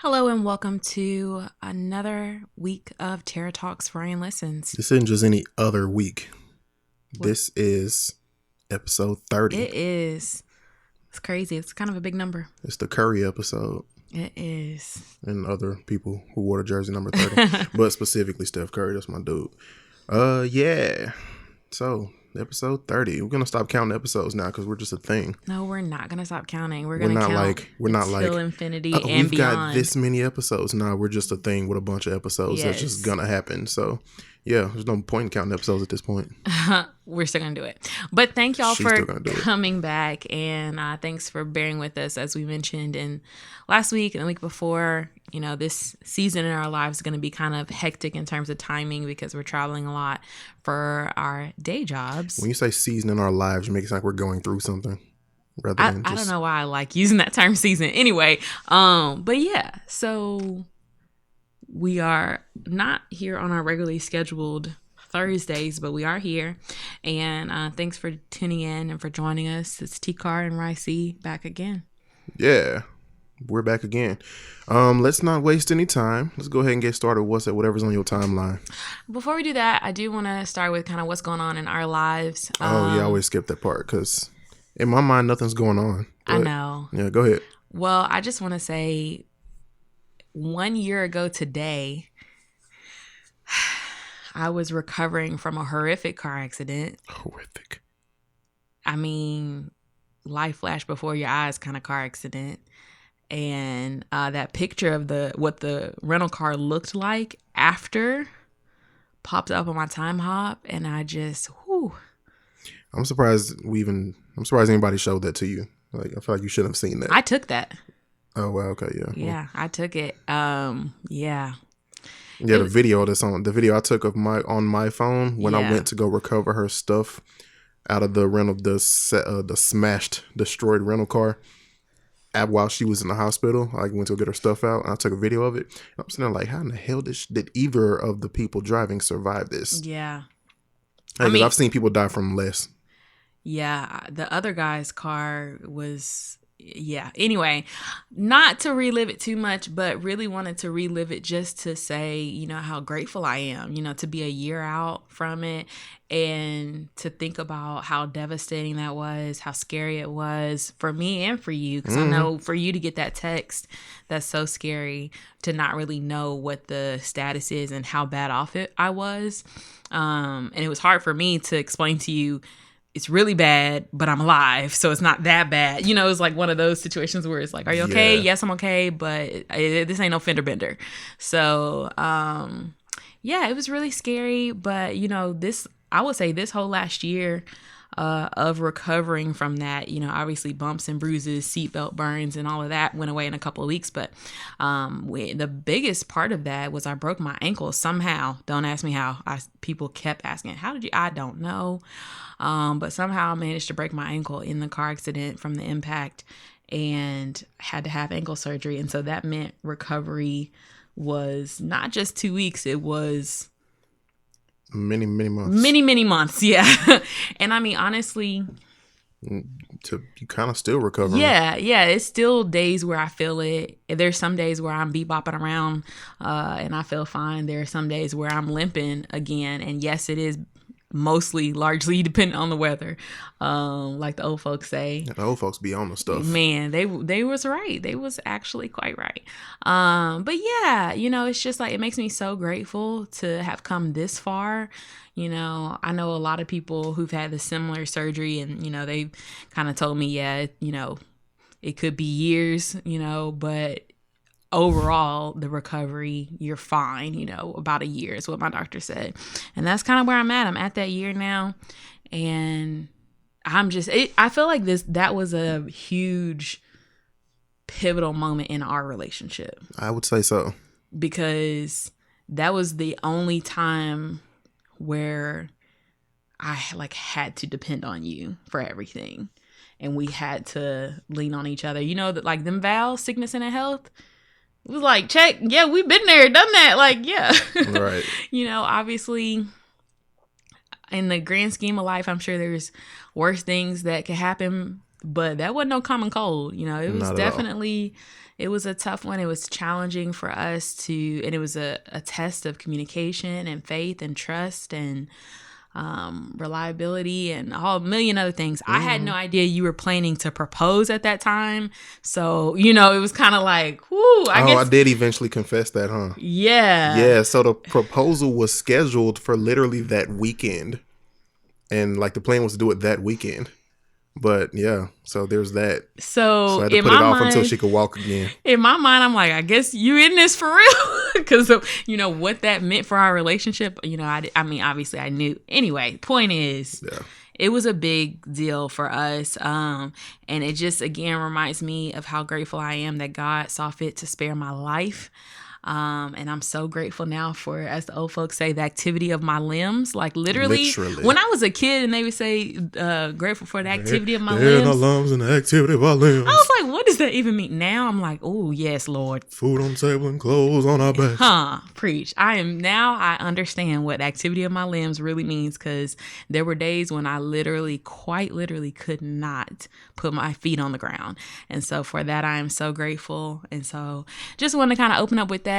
Hello and welcome to another week of Terra Talks Ryan Listens. This isn't just any other week. What? This is episode 30. It is. It's crazy. It's kind of a big number. It's the Curry episode. It is. And other people who wore the jersey number 30. But specifically Steph Curry. That's my dude. Yeah. So, episode 30. We're going to stop counting episodes now because we're just a thing. No, we're not going to stop counting. We're going to count until infinity and we've beyond. Got this many episodes. Now we're just a thing with a bunch of episodes. That's just going to happen. So, yeah, there's no point in counting episodes at this point. We're still going to do it. But thank y'all for coming back. And thanks for bearing with us. As we mentioned in last week and the week before, you know, this season in our lives is going to be kind of hectic in terms of timing because we're traveling a lot for our day jobs. When you say season in our lives, you make it sound like we're going through something. I don't know why I like using that term season anyway. But yeah, so we are not here on our regularly scheduled Thursdays, but we are here. And thanks for tuning in and for joining us. It's T-Car and Ricey back again. Yeah, we're back again. Let's not waste any time. Let's go ahead and get started. Whatever's on your timeline. Before we do that, I do want to start with kind of what's going on in our lives. I always skip that part because in my mind, nothing's going on. I know. Yeah, go ahead. Well, I just want to say 1 year ago today, I was recovering from a horrific car accident. Horrific. I mean, life flashed before your eyes kind of car accident. And that picture of what the rental car looked like after popped up on my time hop. And I just, whew. I'm surprised anybody showed that to you. Like, I feel like you should have seen that. I took that. Oh, wow. Okay. Yeah. Yeah, I took it. Yeah. Yeah, the video I took of on my phone when I went to go recover her stuff out of the smashed, destroyed rental car while she was in the hospital. I went to go get her stuff out and I took a video of it. And I'm sitting there like, how in the hell did either of the people driving survive this? Yeah. I've seen people die from less. Yeah, the other guy's car was, yeah. Anyway, not to relive it too much, but really wanted to relive it just to say, you know, how grateful I am, you know, to be a year out from it and to think about how devastating that was, how scary it was for me and for you. Because I know for you to get that text, that's so scary to not really know what the status is and how bad off I was. And it was hard for me to explain to you, it's really bad, but I'm alive, so it's not that bad. You know, it's like one of those situations where it's like, are you okay? Yeah. Yes, I'm okay, but this ain't no fender bender. So, yeah, it was really scary. But, you know, I would say this whole last year of recovering from that, you know, obviously bumps and bruises, seatbelt burns and all of that went away in a couple of weeks. But the biggest part of that was I broke my ankle somehow. Don't ask me how. People kept asking, how did you? I don't know. But somehow I managed to break my ankle in the car accident from the impact and had to have ankle surgery. And so that meant recovery was not just 2 weeks. It was many months. Many months. Yeah. And I mean, honestly, you kind of still recovering. Yeah. It's still days where I feel it. There's some days where I'm bebopping around and I feel fine. There are some days where I'm limping again. And yes, it is largely dependent on the weather, like the old folks say. Yeah, the old folks be on the stuff. Man, they was right. They was actually quite right. But yeah, you know, it's just like it makes me so grateful to have come this far. You know, I know a lot of people who've had the similar surgery, and you know, they kind of told me, yeah, you know, it could be years, you know, but overall the recovery, you're fine, you know, about a year is what my doctor said. And that's kind of where I'm at. I'm at that year now. And I'm just, I feel like that was a huge pivotal moment in our relationship. I would say so. Because that was the only time where I had to depend on you for everything. And we had to lean on each other. You know, that like them vows, sickness and health, it was like, check. Yeah, we've been there, done that. Like, yeah. Right. You know, obviously, in the grand scheme of life, I'm sure there's worse things that could happen, but that wasn't no common cold. You know, it was definitely It was a tough one. It was challenging for us to, and it was a test of communication and faith and trust and reliability and a million other things. I had no idea you were planning to propose at that time. So, it was kind of like, whoo. I did eventually confess that, huh? Yeah. Yeah, so the proposal was scheduled for literally that weekend. And like the plan was to do it that weekend. But yeah, so there's that. So I had to put it off until she could walk again. In my mind, I'm like, I guess you in this for real. Because, what that meant for our relationship. I mean, obviously I knew. Anyway, point is, it was a big deal for us. And it just, again, reminds me of how grateful I am that God saw fit to spare my life. And I'm so grateful now for, as the old folks say, the activity of my limbs. Like literally. When I was a kid and they would say, grateful for the activity of my limbs. Our lungs and the activity of our limbs. I was like, what does that even mean? Now I'm like, oh, yes, Lord. Food on the table and clothes on our backs. Preach. I understand what activity of my limbs really means, because there were days when I quite literally could not put my feet on the ground. And so for that, I am so grateful. And so just want to kind of open up with that.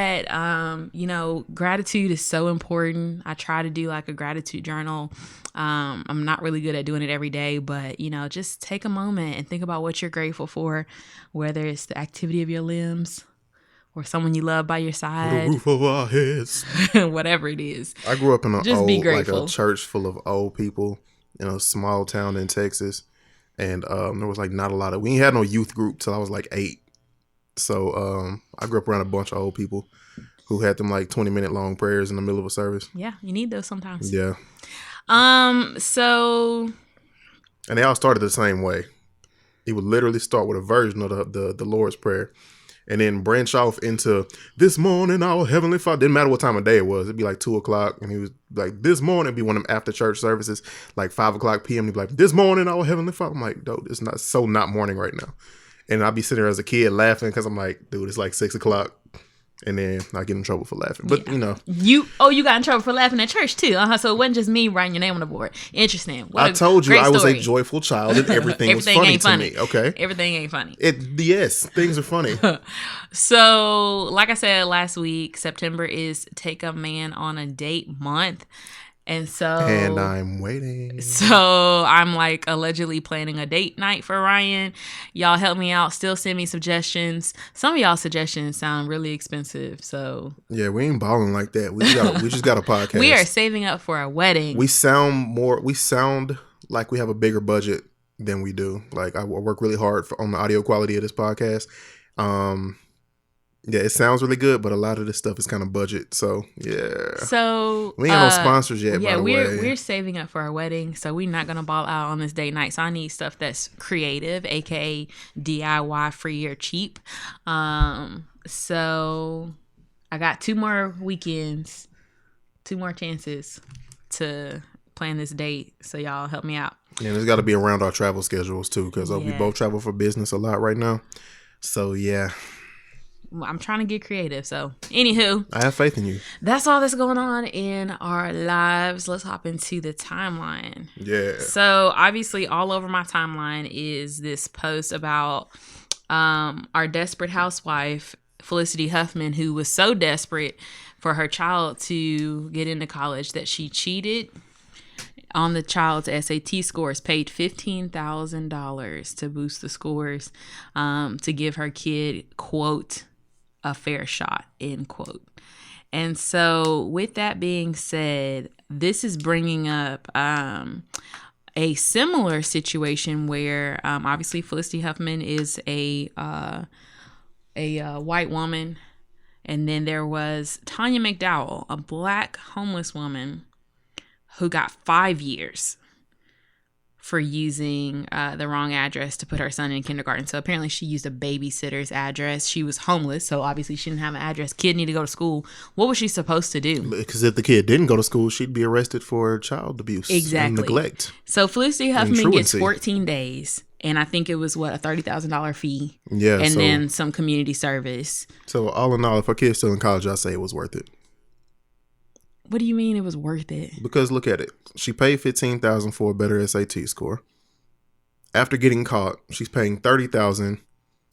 Gratitude is so important. I try to do like a gratitude journal. I'm not really good at doing it every day, but just take a moment and think about what you're grateful for, whether it's the activity of your limbs or someone you love by your side, the roof over our heads, whatever it is. I grew up in a church full of old people in a small town in Texas, and there was like not a lot of. We ain't had no youth group till I was like 8. So I grew up around a bunch of old people who had them like 20-minute long prayers in the middle of a service. Yeah, you need those sometimes. Yeah. So. And they all started the same way. He would literally start with a version of the Lord's Prayer, and then branch off into "This morning, our Heavenly Father." Didn't matter what time of day it was. It'd be like 2:00, and he was like, "This morning." It'd be one of them after church services, like 5:00 p.m. He'd be like, "This morning, our Heavenly Father." I'm like, "Dude, it's not morning right now." And I'd be sitting there as a kid laughing because I'm like, dude, it's like 6:00. And then I get in trouble for laughing. But, You got in trouble for laughing at church, too. So it wasn't just me writing your name on the board. Interesting. I told you I was a joyful child and everything was funny to me. Okay. Everything ain't funny. Yes, things are funny. So, like I said last week, September is Take a Man on a Date month. And I'm waiting. So I'm like allegedly planning a date night for Ryan. Y'all help me out. Still send me suggestions. Some of y'all's suggestions sound really expensive. So yeah, we ain't balling like that. We just got a podcast. We are saving up for a wedding. We sound like we have a bigger budget than we do. Like I work really hard on the audio quality of this podcast. Yeah, it sounds really good, but a lot of this stuff is kind of budget. So, yeah. So, we ain't no sponsors yet, by the way. We're saving up for our wedding, so we're not going to ball out on this date night. So, I need stuff that's creative, aka DIY, free or cheap. So, I got 2 more weekends, 2 more chances to plan this date. So, y'all help me out. Yeah, there's got to be around our travel schedules, too, because we both travel for business a lot right now. So, yeah. I'm trying to get creative. So, anywho, I have faith in you. That's all that's going on in our lives. Let's hop into the timeline. Yeah. So, obviously, all over my timeline is this post about our desperate housewife, Felicity Huffman, who was so desperate for her child to get into college that she cheated on the child's SAT scores, paid $15,000 to boost the scores, to give her kid, quote, a fair shot, end quote. And so with that being said, this is bringing up a similar situation where obviously Felicity Huffman is a white woman. And then there was Tanya McDowell, a black homeless woman who got 5 years for using the wrong address to put her son in kindergarten. So apparently she used a babysitter's address. She was homeless, so obviously she didn't have an address. Kid needed to go to school. What was she supposed to do? Because if the kid didn't go to school, she'd be arrested for child abuse and neglect. So Felicity Huffman gets 14 days. And I think it was, a $30,000 fee. Yeah. And then some community service. So all in all, if her kid's still in college, I say it was worth it. What do you mean it was worth it? Because look at it. She paid $15,000 for a better SAT score. After getting caught, she's paying $30,000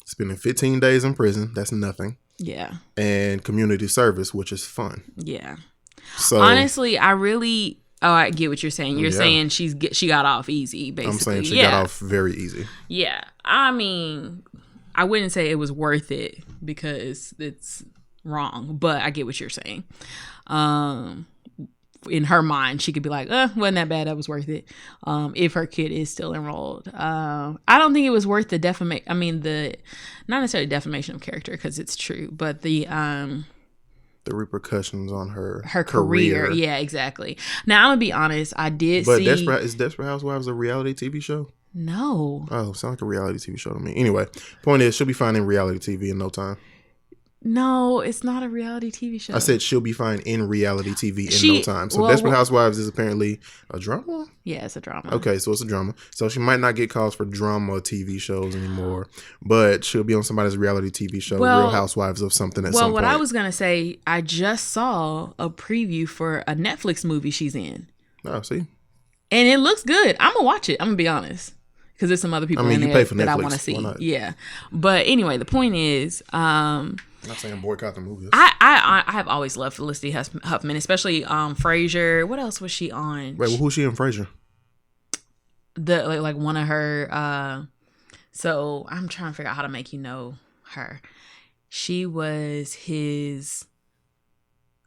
spending 15 days in prison. That's nothing. Yeah. And community service, which is fun. Yeah. So honestly, I get what you're saying. You're saying she got off easy, basically. I'm saying she got off very easy. Yeah. I mean, I wouldn't say it was worth it because it's wrong, but I get what you're saying. In her mind, she could be like, wasn't that bad, that was worth it, if her kid is still enrolled. I don't think it was worth the not necessarily defamation of character, because it's true, but the repercussions on her career. Yeah, exactly. Now, I'm gonna be honest, I did see... But is Desperate Housewives a reality TV show? No. Oh, sound like a reality TV show to me. Anyway, point is, she'll be fine in reality TV in no time. No, it's not a reality TV show. I said she'll be fine in reality TV in no time. So Desperate Housewives is apparently a drama? Yeah, it's a drama. Okay, so it's a drama. So she might not get calls for drama TV shows anymore, but she'll be on somebody's reality TV show, Real Housewives of something at some point. Well, what I was going to say, I just saw a preview for a Netflix movie she's in. Oh, see? And it looks good. I'm going to watch it. I'm going to be honest. Because there's some other people in there that I want to see. Yeah. But anyway, the point is... I'm not saying boycott the movies. I have always loved Felicity Huffman, especially Frasier. What else was she on? Wait, who's she in Frasier? Like one of her. So I'm trying to figure out how to make you know her. She was his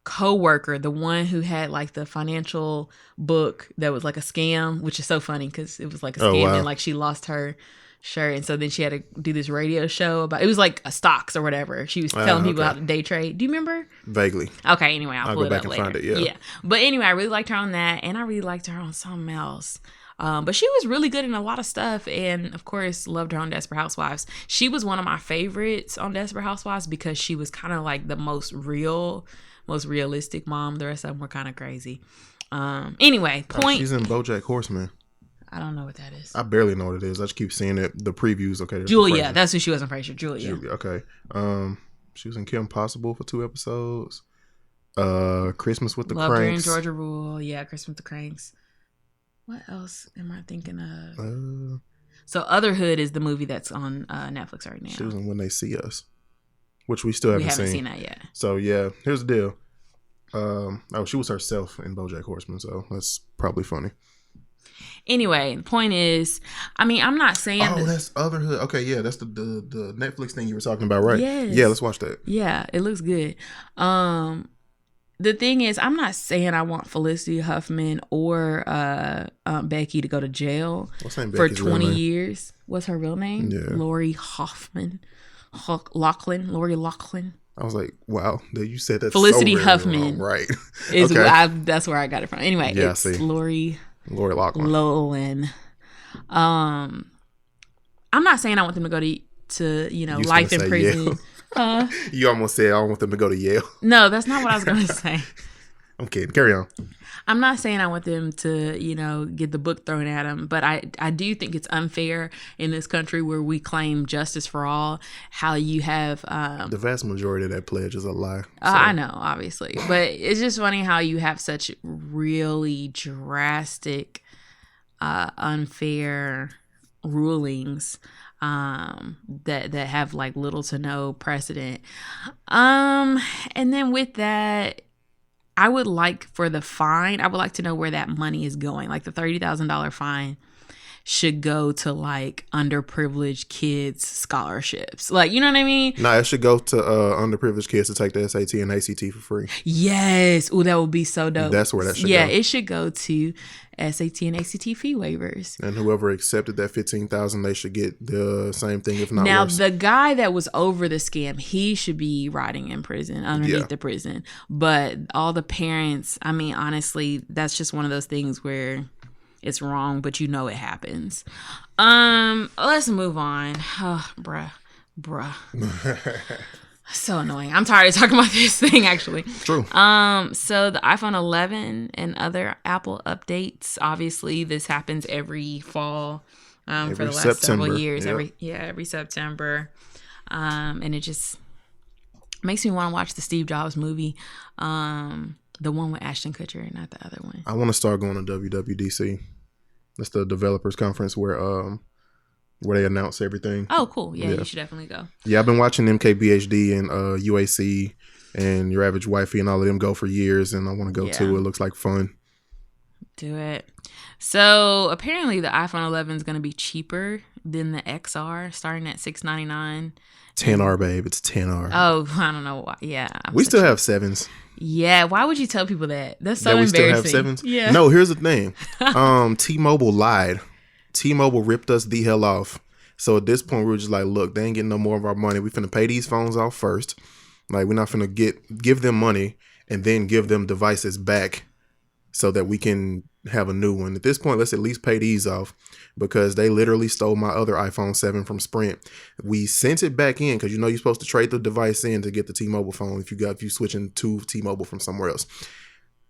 co-worker, the one who had like the financial book that was like a scam, which is so funny because it was like a scam and like she lost her shirt, and so then she had to do this radio show about, it was like a stocks or whatever. She was telling people how to day trade. Do you remember? Vaguely. Okay, anyway, I'll pull go it back up and later. Find it. Yeah. But anyway, I really liked her on that, and I really liked her on something else. But she was really good in a lot of stuff, and of course loved her on Desperate Housewives. She was one of my favorites on Desperate Housewives because she was kind of like the most realistic mom. The rest of them were kind of crazy. Anyway, point. She's in BoJack Horseman. I don't know what that is. I barely know what it is. I just keep seeing it. The previews. Okay. Julia. That's who she was in Frasier. Julia. Okay. She was in Kim Possible for 2 episodes. Christmas with the Loved Cranks. her in Georgia Rule. Yeah, Christmas with the Cranks. What else am I thinking of? So Otherhood is the movie that's on Netflix right now. She was in When They See Us, which we still haven't seen. That yet. So yeah, here's the deal. She was herself in BoJack Horseman, so that's probably funny. Anyway, the point is, I mean, I'm not saying... that's Otherhood. Okay, yeah, that's the Netflix thing you were talking about, right? Yes. Yeah, let's watch that. Yeah, it looks good. The thing is, I'm not saying I want Felicity Huffman or Becky to go to jail for 20 years. What's her real name? Yeah. Lori Hoffman. Lori Loughlin. I was like, wow, you said that. Felicity Huffman. Wrong. Right. Okay. That's where I got it from. Anyway, yeah, it's Lori Loughlin. I'm not saying I want them to go to life in prison. You almost said I want them to go to Yale. No, that's not what I was going to say. I'm kidding. Carry on. I'm not saying I want them to, get the book thrown at them, but I do think it's unfair in this country where we claim justice for all, how you have... the vast majority of that pledge is a lie. So. I know, obviously. But it's just funny how you have such really drastic, unfair rulings that have like little to no precedent. And then with that, I would like for the fine, I would like to know where that money is going. Like the $30,000 fine should go to like underprivileged kids scholarships. Like, you know what I mean? No, it should go to underprivileged kids to take the SAT and ACT for free. Yes. Oh, that would be so dope. That's where that should go. Yeah, it should go to SAT and ACT fee waivers. And whoever accepted that $15,000, they should get the same thing, if not now, worse. The guy that was over the scam, he should be rotting in prison, underneath the prison. But all the parents, I mean, honestly, that's just one of those things where it's wrong, but it happens. Let's move on. Oh, bruh. So annoying. I'm tired of talking about this thing, actually. True. So the iPhone 11 and other Apple updates. Obviously, this happens every fall. For the last several years. Yep. Every September. And it just makes me want to watch the Steve Jobs movie. The one with Ashton Kutcher, not the other one. I want to start going to WWDC. That's the developers conference where where they announce everything. Oh, cool. Yeah, you should definitely go. Yeah, I've been watching MKBHD and UAC and Your Average Wifey and all of them go for years, and I want to go too. It looks like fun. Do it. So apparently the iPhone 11 is going to be cheaper than the XR, starting at $699. 10R, babe. It's 10R. Oh, I don't know why. Yeah. We still have 7s. Yeah. Why would you tell people that? That's so that we embarrassing. Still have 7s? Yeah. No, here's the thing. T-Mobile lied. T-Mobile ripped us the hell off. So at this point, we were just like, look, they ain't getting no more of our money. We finna pay these phones off first. Like, we're not finna give them money and then give them devices back so that we can have a new one. At this point, let's at least pay these off, because they literally stole my other iPhone 7 from Sprint. We sent it back in because you're supposed to trade the device in to get the T-Mobile phone if you switching to T-Mobile from somewhere else.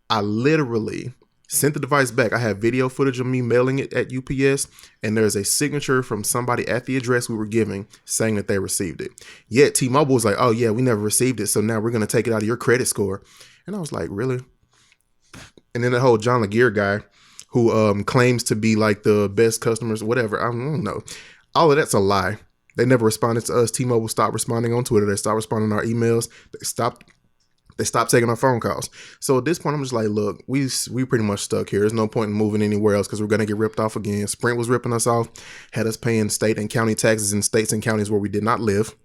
I literally sent the device back. I have video footage of me mailing it at UPS, and there's a signature from somebody at the address we were giving saying that they received it. Yet T-Mobile was like, oh yeah, we never received it, so now we're going to take it out of your credit score. And I was like, really? And then the whole John Laguerre guy who claims to be like the best customers, whatever. I don't know. All of that's a lie. They never responded to us. T-Mobile stopped responding on Twitter. They stopped responding to our emails. They stopped taking our phone calls. So at this point, I'm just like, look, we pretty much stuck here. There's no point in moving anywhere else because we're going to get ripped off again. Sprint was ripping us off, had us paying state and county taxes in states and counties where we did not live.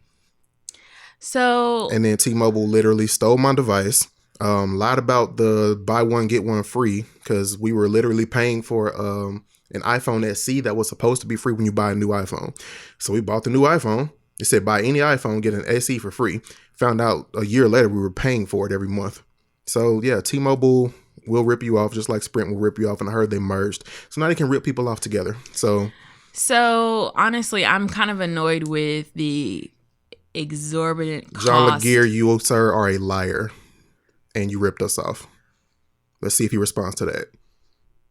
So, and then T-Mobile literally stole my device. Lied about the buy one, get one free, because we were literally paying for an iPhone SE that was supposed to be free when you buy a new iPhone. So we bought the new iPhone. It said buy any iPhone, get an SE for free. Found out a year later we were paying for it every month. So yeah, T-Mobile will rip you off just like Sprint will rip you off. And I heard they merged. So now they can rip people off together. So honestly, I'm kind of annoyed with the exorbitant cost. John Laguerre, you, sir, are a liar. And you ripped us off. Let's see if he responds to that.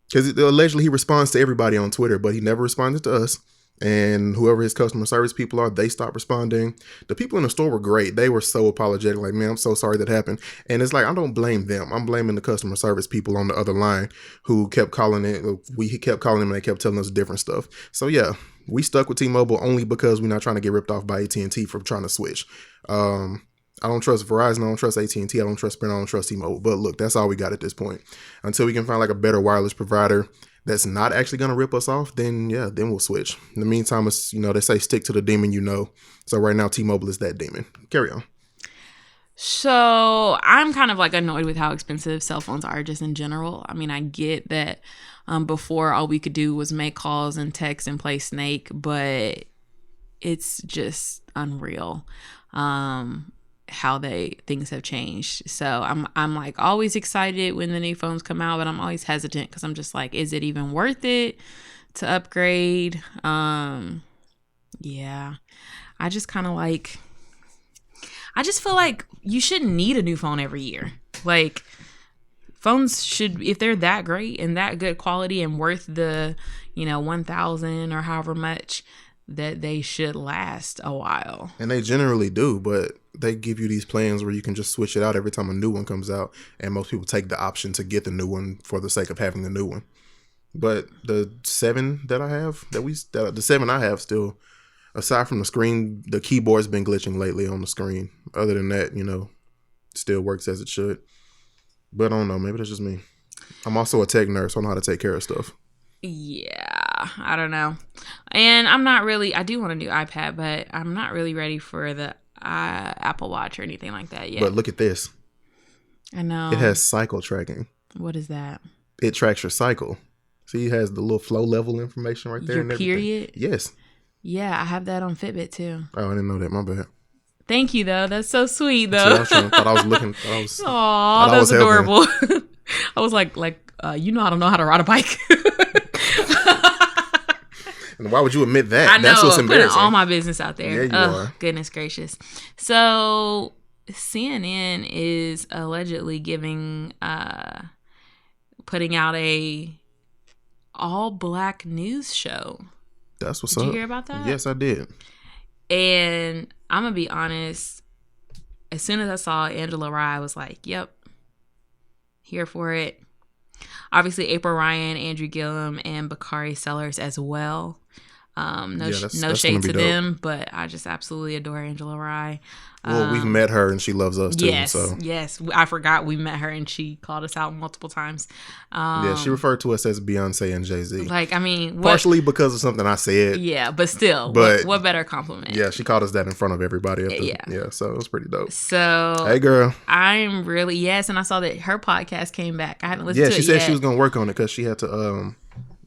Because allegedly he responds to everybody on Twitter, but he never responded to us. And whoever his customer service people are, they stopped responding. The people in the store were great. They were so apologetic. Like, man, I'm so sorry that happened. And it's like, I don't blame them. I'm blaming the customer service people on the other line who kept calling it. We kept calling them and they kept telling us different stuff. So yeah, we stuck with T-Mobile only because we're not trying to get ripped off by AT&T for trying to switch. I don't trust Verizon. I don't trust AT&T. I don't trust Sprint. I don't trust T-Mobile. But look, that's all we got at this point. Until we can find like a better wireless provider that's not actually going to rip us off, then yeah, then we'll switch. In the meantime, it's, they say stick to the demon, So right now, T-Mobile is that demon. Carry on. So I'm kind of like annoyed with how expensive cell phones are just in general. I mean, I get that before all we could do was make calls and text and play Snake, but it's just unreal. How things have changed. So I'm like always excited when the new phones come out, but I'm always hesitant because I'm just like, is it even worth it to upgrade? Yeah, I just kind of like, I just feel like you shouldn't need a new phone every year. Like, phones should, if they're that great and that good quality and worth the, $1,000 or however much, that they should last a while. And they generally do, but they give you these plans where you can just switch it out every time a new one comes out. And most people take the option to get the new one for the sake of having the new one. But the 7 that I have, the 7 I have still, aside from the screen, the keyboard's been glitching lately on the screen. Other than that, still works as it should. But I don't know, maybe that's just me. I'm also a tech nerd, so I know how to take care of stuff. Yeah, I don't know. And I do want a new iPad, but I'm not really ready for the Apple Watch or anything like that yet. But look at this. I know. It has cycle tracking. What is that? It tracks your cycle. See, it has the little flow level information right there. Your period? Yes. Yeah, I have that on Fitbit too. Oh, I didn't know that. My bad. Thank you, though. That's so sweet, though. See, thought I was looking. Aw, that's adorable. I was like, I don't know how to ride a bike. And why would you admit that? I know. That's what's embarrassing. Putting all my business out there. Yeah, you are. Goodness gracious. So CNN is allegedly putting out a all-black news show. That's what's up. Did you hear about that? Yes, I did. And I'm going to be honest. As soon as I saw Angela Rye, I was like, yep, here for it. Obviously, April Ryan, Andrew Gillum, and Bakari Sellers as well. No that's shade to them, but I just absolutely adore Angela Rye. Well, we've met her and she loves us too. Yes. I forgot we met her and she called us out multiple times. She referred to us as Beyonce and Jay-Z. Like, I mean, partially because of something I said. Yeah, but still, what better compliment? Yeah, she called us that in front of everybody. So it was pretty dope. So, hey, girl, I'm really and I saw that her podcast came back. I haven't listened to it yet. Yeah, she said she was gonna work on it because she had to,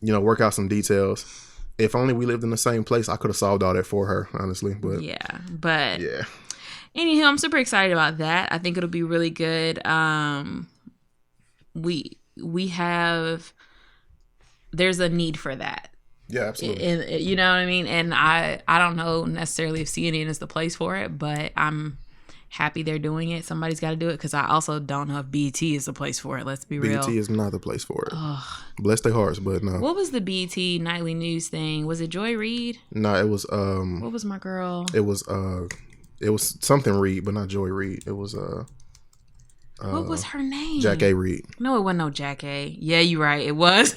work out some details. If only we lived in the same place, I could have solved all that for her, honestly. But yeah. Anywho, I'm super excited about that. I think it'll be really good. We have, there's a need for that. Yeah, absolutely. And you know what I mean? And I don't know necessarily if CNN is the place for it, but I'm happy they're doing it. Somebody's got to do it, because I also don't know if BET is the place for it. Let's be real. BET is not the place for it. Ugh. Bless their hearts, but no. What was the BET nightly news thing? Was it Joy Reid? No, it was what was my girl? It was something Reid, but not Joy Reid. It was what was her name? Jackée Reid. No, it wasn't no Jackée. Yeah, you're right. It was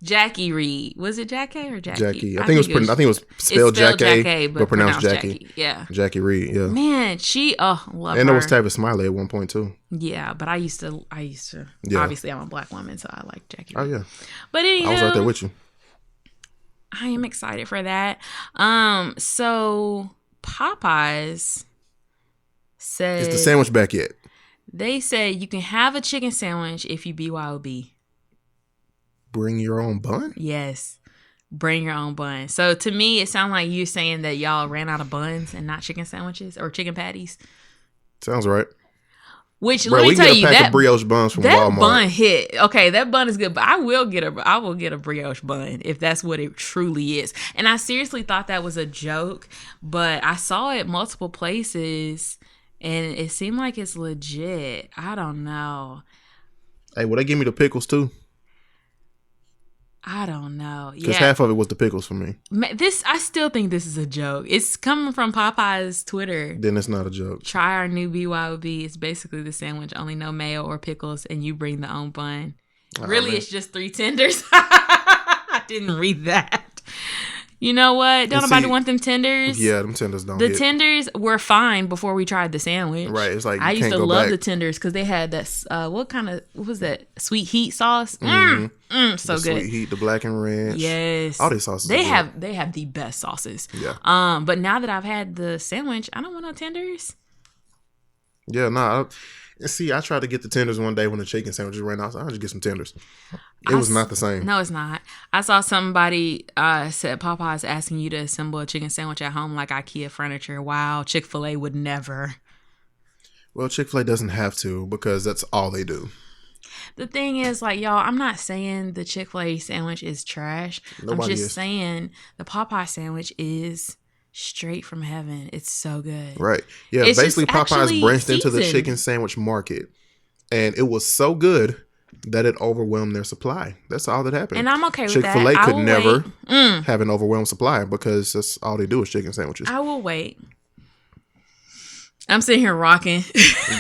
Jackie Reid. Was it Jackée or Jackie? Jackie. I think it was spelled Jackée, but pronounced Jackie. Yeah. Jackie Reid. Yeah. Man, she love her. And there was Tavis Smiley at one point too. Yeah, but I used to. Yeah. Obviously, I'm a black woman, so I like Jackie Reid. Oh yeah. But anyway, I was right there with you. I am excited for that. So Popeyes said, is the sandwich back yet? They said you can have a chicken sandwich if you BYOB. Bring your own bun? Yes. Bring your own bun. So to me, it sounds like you saying that y'all ran out of buns and not chicken sandwiches or chicken patties. Sounds right. Which, let me tell you, that brioche buns from that Walmart. Bun hit. Okay, that bun is good, but I will get a brioche bun if that's what it truly is. And I seriously thought that was a joke, but I saw it multiple places and it seemed like it's legit. I don't know. Hey, will they give me the pickles too? I don't know. Because half of it was the pickles for me. I still think this is a joke. It's coming from Popeye's Twitter. Then it's not a joke. Try our new BYOB. It's basically the sandwich, only no mayo or pickles, and you bring the own bun. Really, it's just 3 tenders. I didn't read that. You know what? Don't nobody want them tenders? Yeah, them tenders don't. The tenders were fine before we tried the sandwich. Right. It's like I used to love the tenders because they had that. What was that? Sweet heat sauce. So the good. Sweet heat, the black and ranch. Yes. All these sauces. They have the best sauces. Yeah. But now that I've had the sandwich, I don't want no tenders. Yeah. Nah. See, I tried to get the tenders one day when the chicken sandwiches ran out. So I'll just get some tenders. It was not the same. No, it's not. I saw somebody said Popeye's asking you to assemble a chicken sandwich at home like IKEA furniture. Wow, Chick-fil-A would never. Well, Chick-fil-A doesn't have to because that's all they do. The thing is, like, y'all, I'm not saying the Chick-fil-A sandwich is trash. I'm just saying the Popeye sandwich is straight from heaven. It's so good. Right. Yeah, it's basically Popeyes branched into the chicken sandwich market. And it was so good that it overwhelmed their supply. That's all that happened. And I'm okay with that. Chick-fil-A could never have an overwhelmed supply because that's all they do is chicken sandwiches. I will wait. I'm sitting here rocking.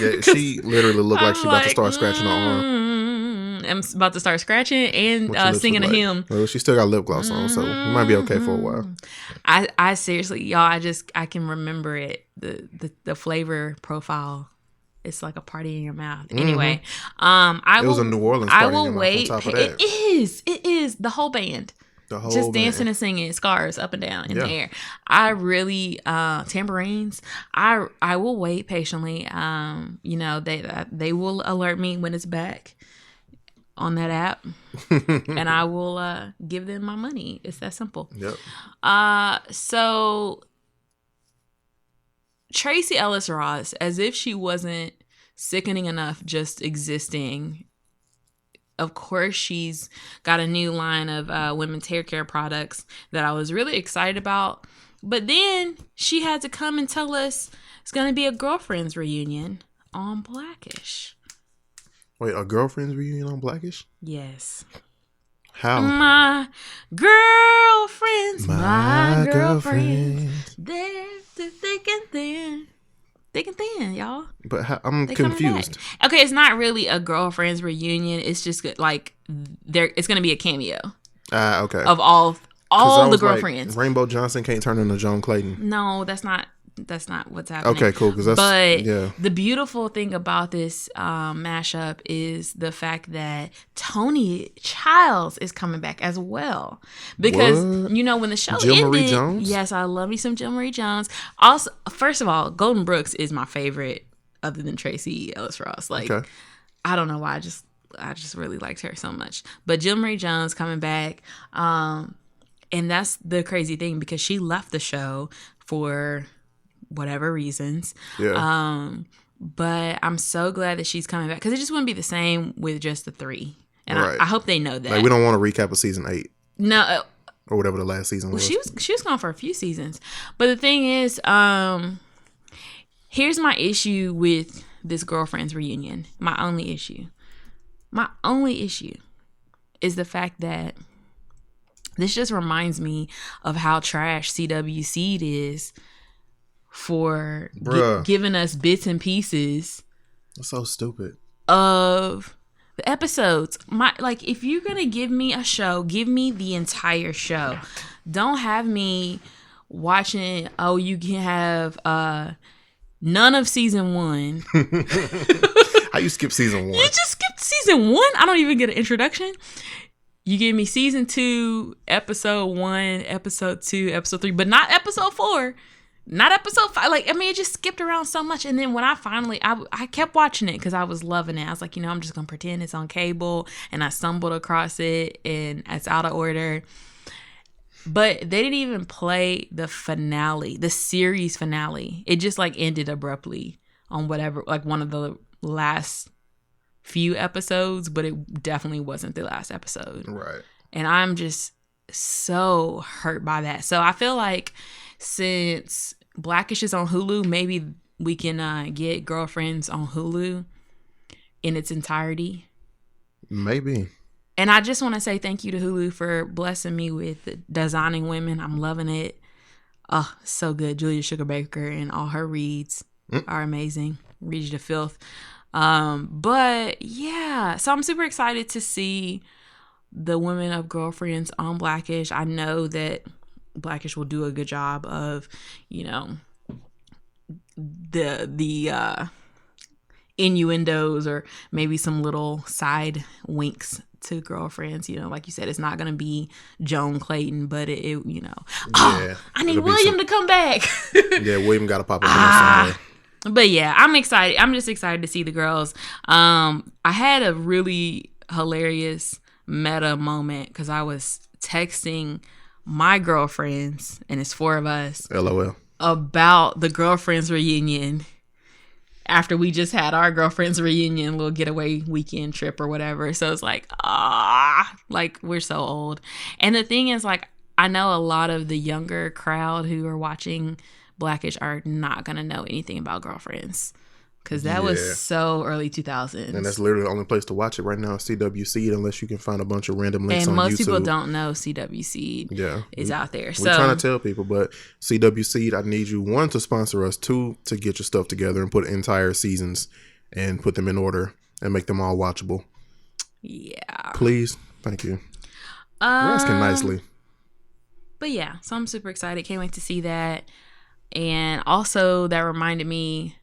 Yeah, she literally looked like she's about to start scratching her arm. I'm about to start scratching and singing a hymn. Well, she still got lip gloss on, so we might be okay for a while. I seriously, y'all, I can remember it. The flavor profile. It's like a party in your mouth. Anyway, it was a New Orleans party. I will wait. It is the whole band. Just dancing and singing, scars up and down in the air. I really tambourines. I will wait patiently. They will alert me when it's back on that app, and I will give them my money. It's that simple. Yep. So Tracee Ellis Ross, as if she wasn't sickening enough just existing. Of course, she's got a new line of women's hair care products that I was really excited about. But then she had to come and tell us it's going to be a girlfriends reunion on Blackish. Wait, a girlfriends reunion on Blackish? Yes. How? My girlfriends. They're thick and thin. Thick and thin, y'all. But I'm confused. Okay, it's not really a girlfriend's reunion. It's just like it's going to be a cameo. Okay. Of all all the girlfriends. Like, Rainbow Johnson can't turn into Joan Clayton. No, that's not what's happening. Okay, cool. The beautiful thing about this mashup is the fact that Tony Childs is coming back as well. Because when the show Jill ended, Marie Jones? Yes, I love me some Jill Marie Jones. Also, first of all, Golden Brooks is my favorite, other than Tracy Ellis Ross. Like, okay. I don't know why. I just really liked her so much. But Jill Marie Jones coming back, and that's the crazy thing because she left the show for whatever reasons. Yeah. But I'm so glad that she's coming back because it just wouldn't be the same with just the 3. And right. I hope they know that. Like, we don't want to recap of season 8. No. Or whatever the last season was. She was gone for a few seasons. But the thing is, here's my issue with this Girlfriends reunion. My only issue is the fact that this just reminds me of how trash CW Seed is for giving us bits and pieces. That's so stupid. Of the episodes. If you're gonna give me a show, give me the entire show. Don't have me watching. Oh, you can have none of season 1. How you skip season 1? You just skipped season 1. I don't even get an introduction. You give me season 2, episode 1, episode 2, episode 3, but not episode 4. Not episode 5. It just skipped around so much. And then when I finally, I kept watching it because I was loving it. I was like, I'm just going to pretend it's on cable. And I stumbled across it and it's out of order. But they didn't even play the finale, the series finale. It just ended abruptly on whatever, one of the last few episodes, but it definitely wasn't the last episode. Right. And I'm just so hurt by that. So I feel like since Blackish is on Hulu, maybe we can get Girlfriends on Hulu in its entirety. Maybe. And I just want to say thank you to Hulu for blessing me with Designing Women. I'm loving it. Oh, so good. Julia Sugarbaker and all her reads are amazing. Read you to filth. But yeah, so I'm super excited to see the women of Girlfriends on Blackish. I know that Blackish will do a good job of, the innuendos or maybe some little side winks to Girlfriends. Like you said, it's not going to be Joan Clayton, but I need William to come back. Yeah, William got to pop up in there somewhere. But yeah, I'm excited. I'm just excited to see the girls. I had a really hilarious meta moment because I was texting my girlfriends, and it's 4 of us, LOL, about the Girlfriends reunion after we just had our Girlfriends reunion, little getaway weekend trip or whatever. So it's we're so old. And the thing is, I know a lot of the younger crowd who are watching Blackish are not gonna know anything about Girlfriends because that was so early 2000s, and that's literally the only place to watch it right now. CW Seed, unless you can find a bunch of random links on YouTube. And most people don't know CW Seed. Is out there. We're trying to tell people, but CW Seed, I need you 1 to sponsor us, 2 to get your stuff together and put entire seasons and put them in order and make them all watchable. Yeah, please, thank you. We're asking nicely. But yeah, so I'm super excited. Can't wait to see that. And also, that reminded me,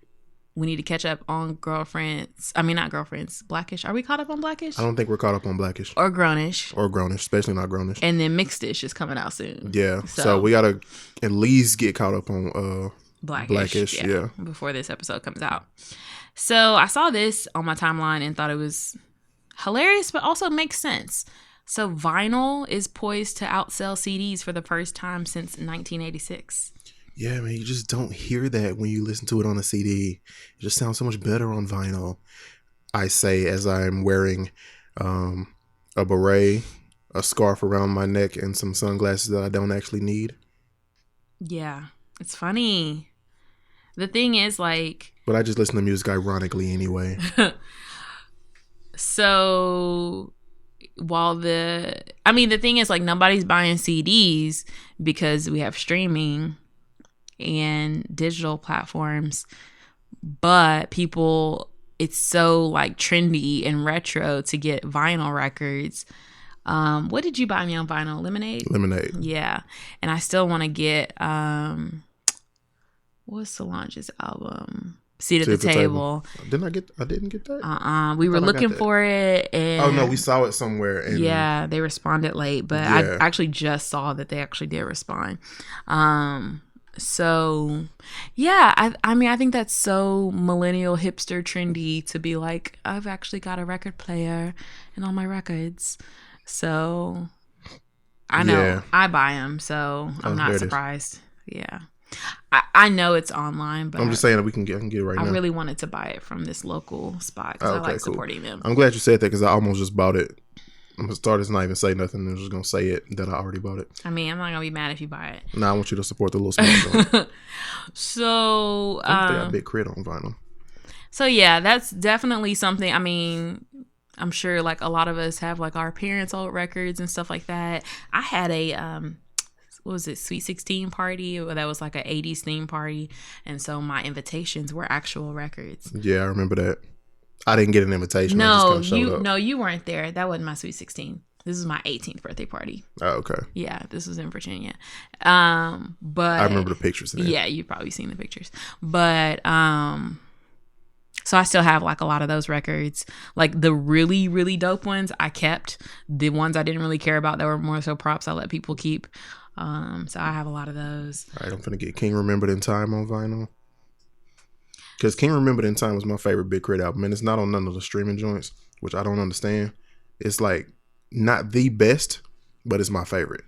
we need to catch up on Girlfriends. I mean, not Girlfriends, Blackish. Are we caught up on Blackish? I don't think we're caught up on Blackish. Or Grownish. Especially not Grownish. And then Mixedish is coming out soon. Yeah. So we got to at least get caught up on Blackish. Yeah. Before this episode comes out. So I saw this on my timeline and thought it was hilarious, but also makes sense. So vinyl is poised to outsell CDs for the first time since 1986. Yeah, man, you just don't hear that when you listen to it on a CD. It just sounds so much better on vinyl. I say as I'm wearing a beret, a scarf around my neck, and some sunglasses that I don't actually need. Yeah, it's funny. The thing is, But I just listen to music ironically anyway. So while the thing is, nobody's buying CDs because we have streaming and digital platforms, but people, it's so trendy and retro to get vinyl records. What did you buy me on vinyl? Lemonade. Yeah. And I still want to get, what's Solange's album? Seat at the Table. I didn't get that? We were looking for it. And oh, no, we saw it somewhere. And yeah, they responded late, but I actually just saw that they actually did respond. So, yeah, I mean, I think that's so millennial, hipster, trendy to be like, I've actually got a record player and all my records. So, I know I buy them, so I'm not surprised. Yeah. I know it's online, but I'm just saying that I can get it right now. I really wanted to buy it from this local spot because I like supporting them. I'm glad you said that because I almost just bought it. I'm going to start this, not even say nothing. I'm just going to say it that I already bought it. I mean, I'm not going to be mad if you buy it. No, I want you to support the little small joint. So, I think they got Big Crit on vinyl. So, yeah, that's definitely something. I mean, I'm sure like a lot of us have like our parents' old records and stuff like that. I had a, what was it, Sweet 16 party that was like an 80s theme party. And so my invitations were actual records. Yeah, I remember that. I didn't get an invitation. No, you weren't there. That wasn't my Sweet 16. This is my 18th birthday party. Oh, okay. Yeah, this was in Virginia. But I remember the pictures. Yeah, you've probably seen the pictures. But so I still have like a lot of those records. Like the really, really dope ones I kept. The ones I didn't really care about that were more so props I let people keep. So I have a lot of those. All right, I'm finna get King Remembered in Time on vinyl. Because King Remembered in Time was my favorite Big Crit album, and it's not on none of the streaming joints, which I don't understand. It's like not the best, but it's my favorite.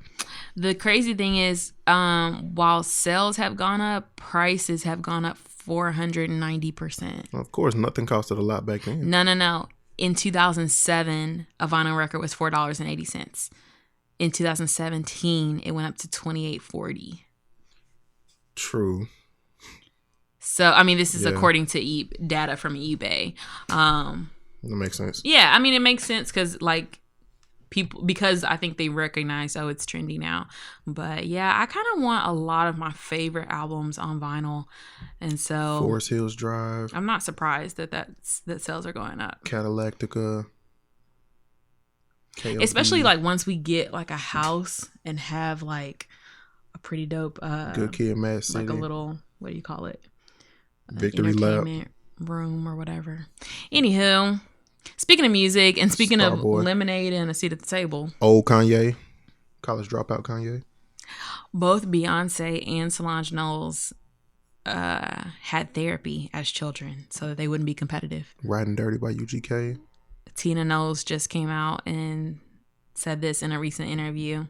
The crazy thing is, while sales have gone up, prices have gone up 490%. Of course, nothing costed a lot back then. No. In 2007, a vinyl record was $4.80. In 2017, it went up to $28.40. True. So, I mean, this is according to data from eBay. That makes sense. Yeah, I mean, it makes sense because, like, people, because I think they recognize, oh, it's trendy now. But, yeah, I kind of want a lot of my favorite albums on vinyl. And so... Forest Hills Drive. I'm not surprised that sales are going up. Cadillactica. KOD. Especially, like, once we get, like, a house and have, like, a pretty dope... Good Kid, Mad City. Like a little, what do you call it? Victory Lap room or whatever. Anywho, speaking of music and speaking of Lemonade and A Seat at the Table, old Kanye, College Dropout Kanye, both Beyonce and Solange Knowles had therapy as children so that they wouldn't be competitive. Riding Dirty by UGK. Tina Knowles just came out and said this in a recent interview.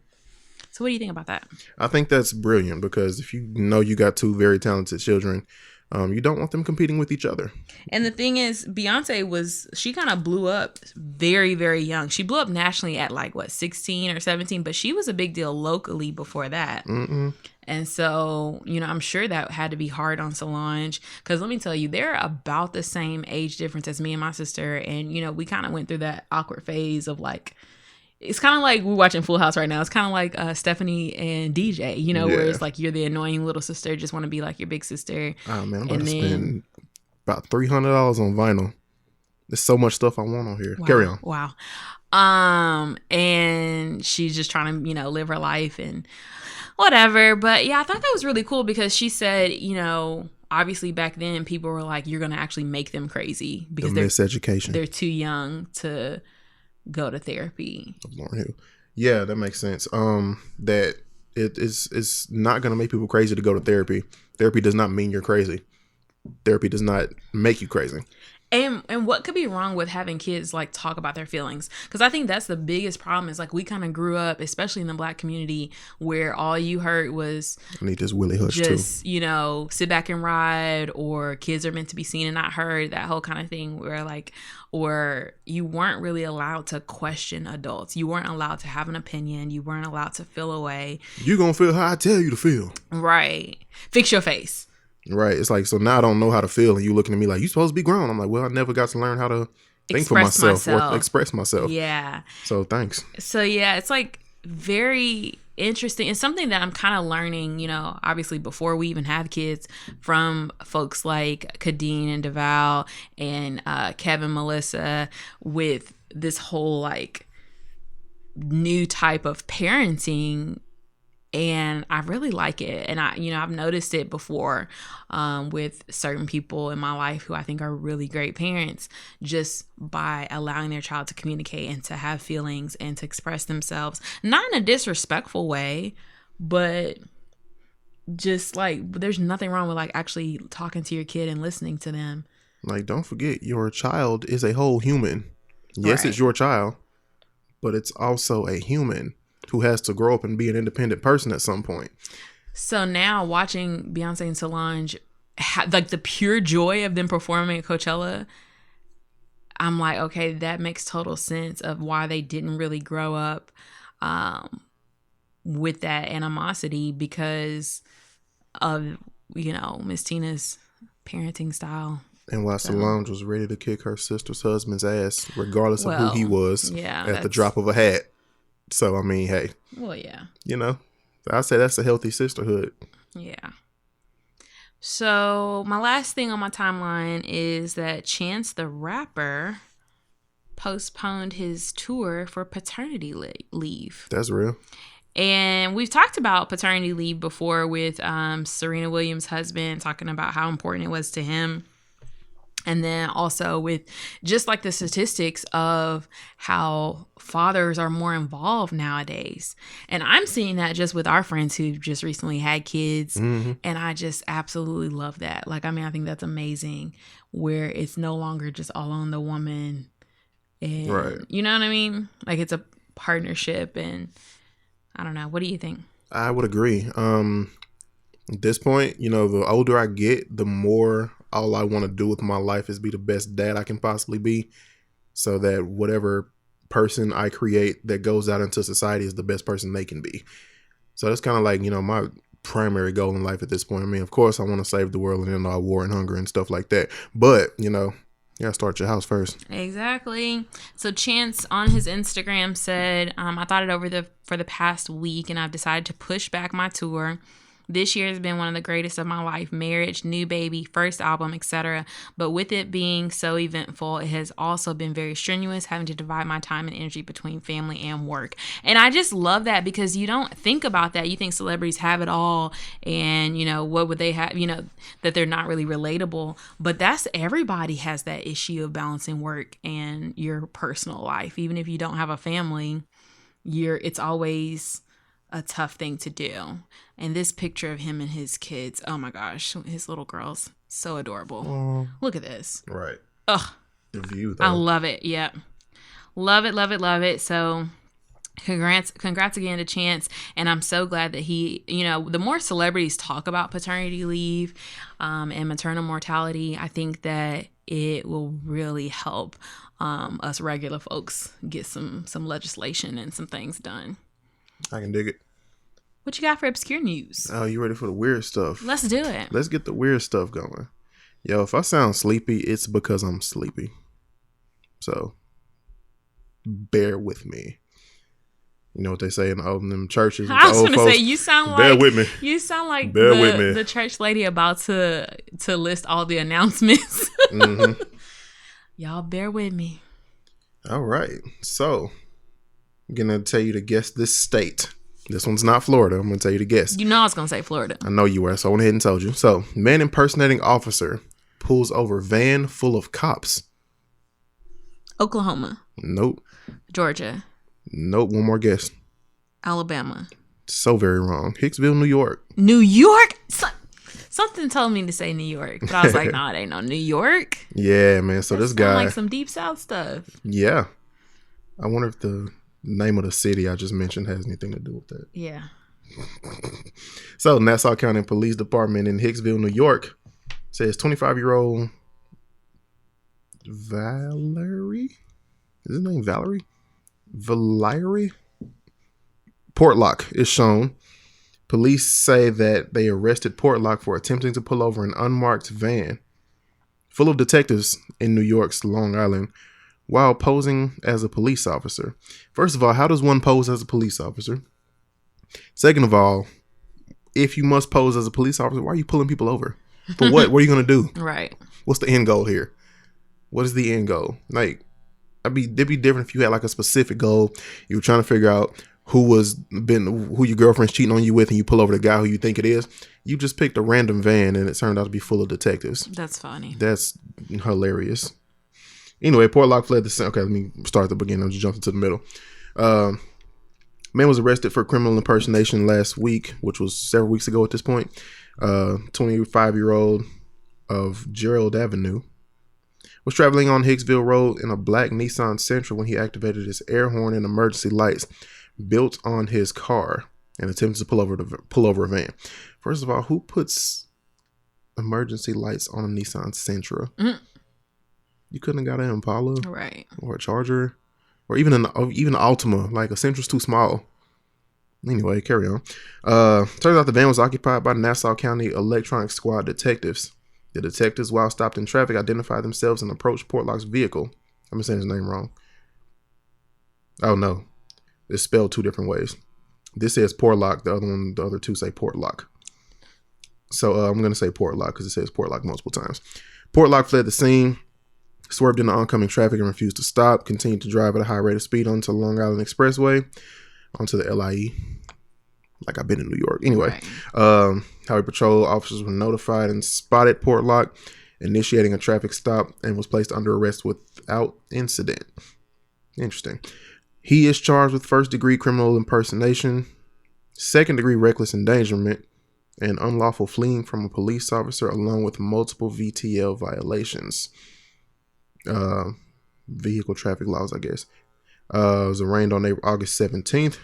So what do you think about that? I think that's brilliant because if you know you got two very talented children, you don't want them competing with each other. And the thing is, Beyonce she kind of blew up very, very young. She blew up nationally at like, 16 or 17, but she was a big deal locally before that. Mm-mm. And so, I'm sure that had to be hard on Solange because let me tell you, they're about the same age difference as me and my sister. And, we kind of went through that awkward phase of like, it's kind of like we're watching Full House right now. It's kind of like Stephanie and DJ, where it's like you're the annoying little sister, just want to be like your big sister. Oh, man, I'm about to spend about $300 on vinyl. There's so much stuff I want on here. Wow, Carry on. Wow. And she's just trying to, live her life and whatever. But yeah, I thought that was really cool because she said, obviously back then people were like, you're going to actually make them crazy because they're miseducation. They're too young to go to therapy. Lauryn Hill. Yeah, that makes sense. That it's not gonna make people crazy to go to therapy. Therapy does not mean you're crazy. Therapy does not make you crazy. And what could be wrong with having kids like talk about their feelings? Because I think that's the biggest problem is like we kind of grew up, especially in the Black community, where all you heard was I need this Willie Hush just, too. Sit back and ride, or kids are meant to be seen and not heard, that whole kind of thing where like, or you weren't really allowed to question adults. You weren't allowed to have an opinion. You weren't allowed to feel away. You gonna feel how I tell you to feel. Right. Fix your face. Right. It's like, so now I don't know how to feel and you looking at me like, you supposed to be grown. I'm like, well, I never got to learn how to think for myself or express myself. Yeah. So thanks. So yeah, it's like very interesting. It's something that I'm kind of learning, obviously before we even have kids, from folks like Kadeen and DeVal and Kevin, Melissa, with this whole like new type of parenting, and I really like it. And I've noticed it before with certain people in my life who I think are really great parents, just by allowing their child to communicate and to have feelings and to express themselves, not in a disrespectful way, but just like, there's nothing wrong with like actually talking to your kid and listening to them. Like, don't forget, your child is a whole human. Yes, It's your child, but it's also a human who has to grow up and be an independent person at some point. So now watching Beyonce and Solange, like the pure joy of them performing at Coachella, I'm like, okay, that makes total sense of why they didn't really grow up with that animosity, because of, Miss Tina's parenting style. And why Solange was ready to kick her sister's husband's ass, regardless of who he was, at the drop of a hat. So, I mean, hey. Well, yeah. I say that's a healthy sisterhood. Yeah. So, my last thing on my timeline is that Chance the Rapper postponed his tour for paternity leave. That's real. And we've talked about paternity leave before with Serena Williams' husband, talking about how important it was to him. And then also with just like the statistics of how fathers are more involved nowadays. And I'm seeing that just with our friends who just recently had kids. Mm-hmm. And I just absolutely love that. Like, I mean, I think that's amazing, where it's no longer just all on the woman. And, right. You know what I mean? Like, it's a partnership. And I don't know. What do you think? I would agree. At this point, the older I get, the more all I want to do with my life is be the best dad I can possibly be, so that whatever person I create that goes out into society is the best person they can be. So that's kind of like, my primary goal in life at this point. I mean, of course, I want to save the world and end all war and hunger and stuff like that. But, you gotta start your house first. Exactly. So Chance on his Instagram said, I thought it over for the past week, and I've decided to push back my tour. This year has been one of the greatest of my life. Marriage, new baby, first album, etc. But with it being so eventful, it has also been very strenuous, having to divide my time and energy between family and work. And I just love that, because you don't think about that. You think celebrities have it all, and, what would they have, that they're not really relatable. But everybody has that issue of balancing work and your personal life. Even if you don't have a family, it's always a tough thing to do. And this picture of him and his kids, oh my gosh, his little girls, so adorable. Look at this. Right. Ugh. The view, though. I love it. Yeah. Love it, love it, love it. So congrats again to Chance. And I'm so glad that he, the more celebrities talk about paternity leave and maternal mortality, I think that it will really help us regular folks get some legislation and some things done. I can dig it. What you got for obscure news? Oh, you ready for the weird stuff? Let's do it. Let's get the weird stuff going. Yo, if I sound sleepy, it's because I'm sleepy. So, bear with me. You know what they say in them churches? I was going to say, you sound bear with me. You sound like bear with me. The church lady about to list all the announcements. Mm-hmm. Y'all bear with me. All right. So, I'm going to tell you to guess this state. This one's not Florida. I'm going to tell you to guess. You know I was going to say Florida. I know you were, so I went ahead and told you. So, man impersonating officer pulls over van full of cops. Oklahoma. Nope. Georgia. Nope. One more guess. Alabama. So very wrong. Hicksville, New York. New York? Something told me to say New York, but I was like, no, it ain't no New York. Yeah, man. So this guy, like some deep South stuff. Yeah. I wonder if the name of the city I just mentioned has anything to do with that. Yeah. So Nassau County Police Department in Hicksville, New York says 25-year-old Valerie? Is his name Valerie? Valerie? Portlock is shown. Police say that they arrested Portlock for attempting to pull over an unmarked van full of detectives in New York's Long Island while posing as a police officer. First of all, how does one pose as a police officer? Second of all, if you must pose as a police officer, why are you pulling people over? For what? What are you going to do? Right. What's the end goal here? What is the end goal? Like, it'd be different if you had like a specific goal. You were trying to figure out who your girlfriend's cheating on you with, and you pull over the guy who you think it is. You just picked a random van, and it turned out to be full of detectives. That's funny. That's hilarious. Anyway, Portlock fled the scene. Okay, let me start at the beginning. I'm just jumping to the middle. Man was arrested for criminal impersonation last week, which was several weeks ago at this point. 25-year-old of Gerald Avenue was traveling on Hicksville Road in a black Nissan Sentra when he activated his air horn and emergency lights built on his car and attempted to pull over a van. First of all, who puts emergency lights on a Nissan Sentra? You couldn't have got an Impala, right, or a Charger, or even an Altima. Like, a Sentra's too small. Anyway, carry on. Turns out the van was occupied by Nassau County Electronic Squad detectives. The detectives, while stopped in traffic, identified themselves and approached Portlock's vehicle. I'm saying his name wrong. Oh no, it's spelled two different ways. This says Portlock. The other two say Portlock. So I'm going to say Portlock because it says Portlock multiple times. Portlock fled the scene, swerved into oncoming traffic and refused to stop, continued to drive at a high rate of speed onto Long Island Expressway, onto the LIE. Like, I've been in New York. Anyway, right. Highway Patrol officers were notified and spotted Portlock, initiating a traffic stop, and was placed under arrest without incident. Interesting. He is charged with first-degree criminal impersonation, second-degree reckless endangerment, and unlawful fleeing from a police officer, along with multiple VTL violations. Vehicle traffic laws, I guess. It was arraigned on August 17th.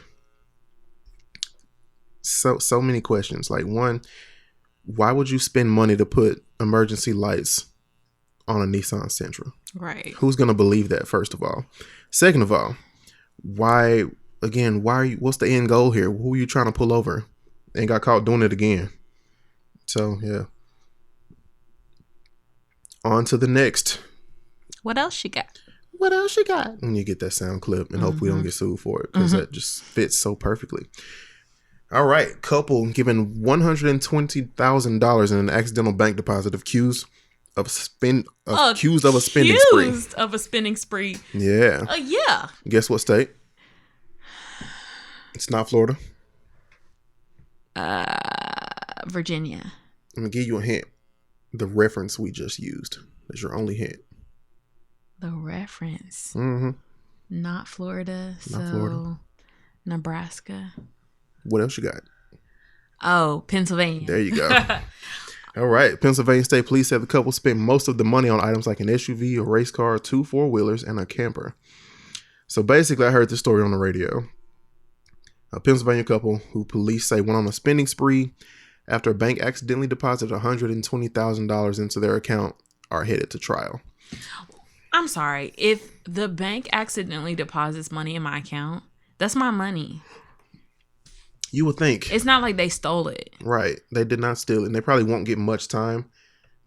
So many questions. Like, one, why would you spend money to put emergency lights on a Nissan Sentra? Right. Who's going to believe that, first of all? Second of all, why are you, what's the end goal here? Who are you trying to pull over? And got caught doing it again. So, yeah. On to the next. What else you got? What else you got? When you get that sound clip, and hope we don't get sued for it, because that just fits so perfectly. All right. Couple given $120,000 in an accidental bank deposit accused of a spending spree. Accused of a spending spree. Yeah. Yeah. Guess what state? It's not Florida. Virginia. I'm going to give you a hint. The reference we just used is your only hint. The reference. Mm-hmm. Not Florida. Not Florida. Nebraska. What else you got? Oh, Pennsylvania. There you go. All right. Pennsylvania State Police said the couple spent most of the money on items like an SUV, a race car, 2 4-wheelers, and a camper. So basically, I heard this story on the radio. A Pennsylvania couple who police say went on a spending spree after a bank accidentally deposited $120,000 into their account are headed to trial. I'm sorry. If the bank accidentally deposits money in my account, that's my money. You would think. It's not like they stole it. Right. They did not steal it. And they probably won't get much time,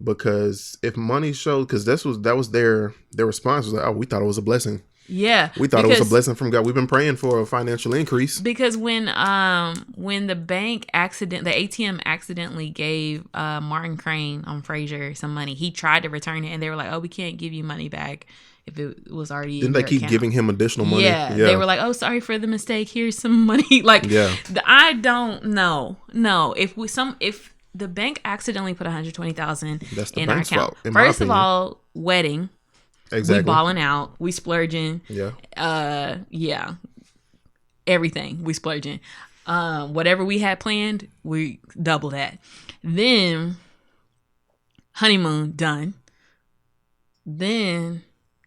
because if money showed, because that was their response was like, oh, we thought it was a blessing. Yeah. We thought it was a blessing from God. We've been praying for a financial increase. Because when the bank the ATM accidentally gave Martin Crane on Frasier some money, he tried to return it, and they were like, oh, we can't give you money back if it was already Didn't they keep account. giving him additional money? Yeah. They were like, oh, sorry for the mistake. Here's some money. Like, yeah. I don't know. No. If the bank accidentally put $120,000 in our account, first of all, wedding. Exactly. We balling out. We splurging. Yeah. Yeah. Everything. We splurging. Whatever we had planned, we double that. Then honeymoon done. Then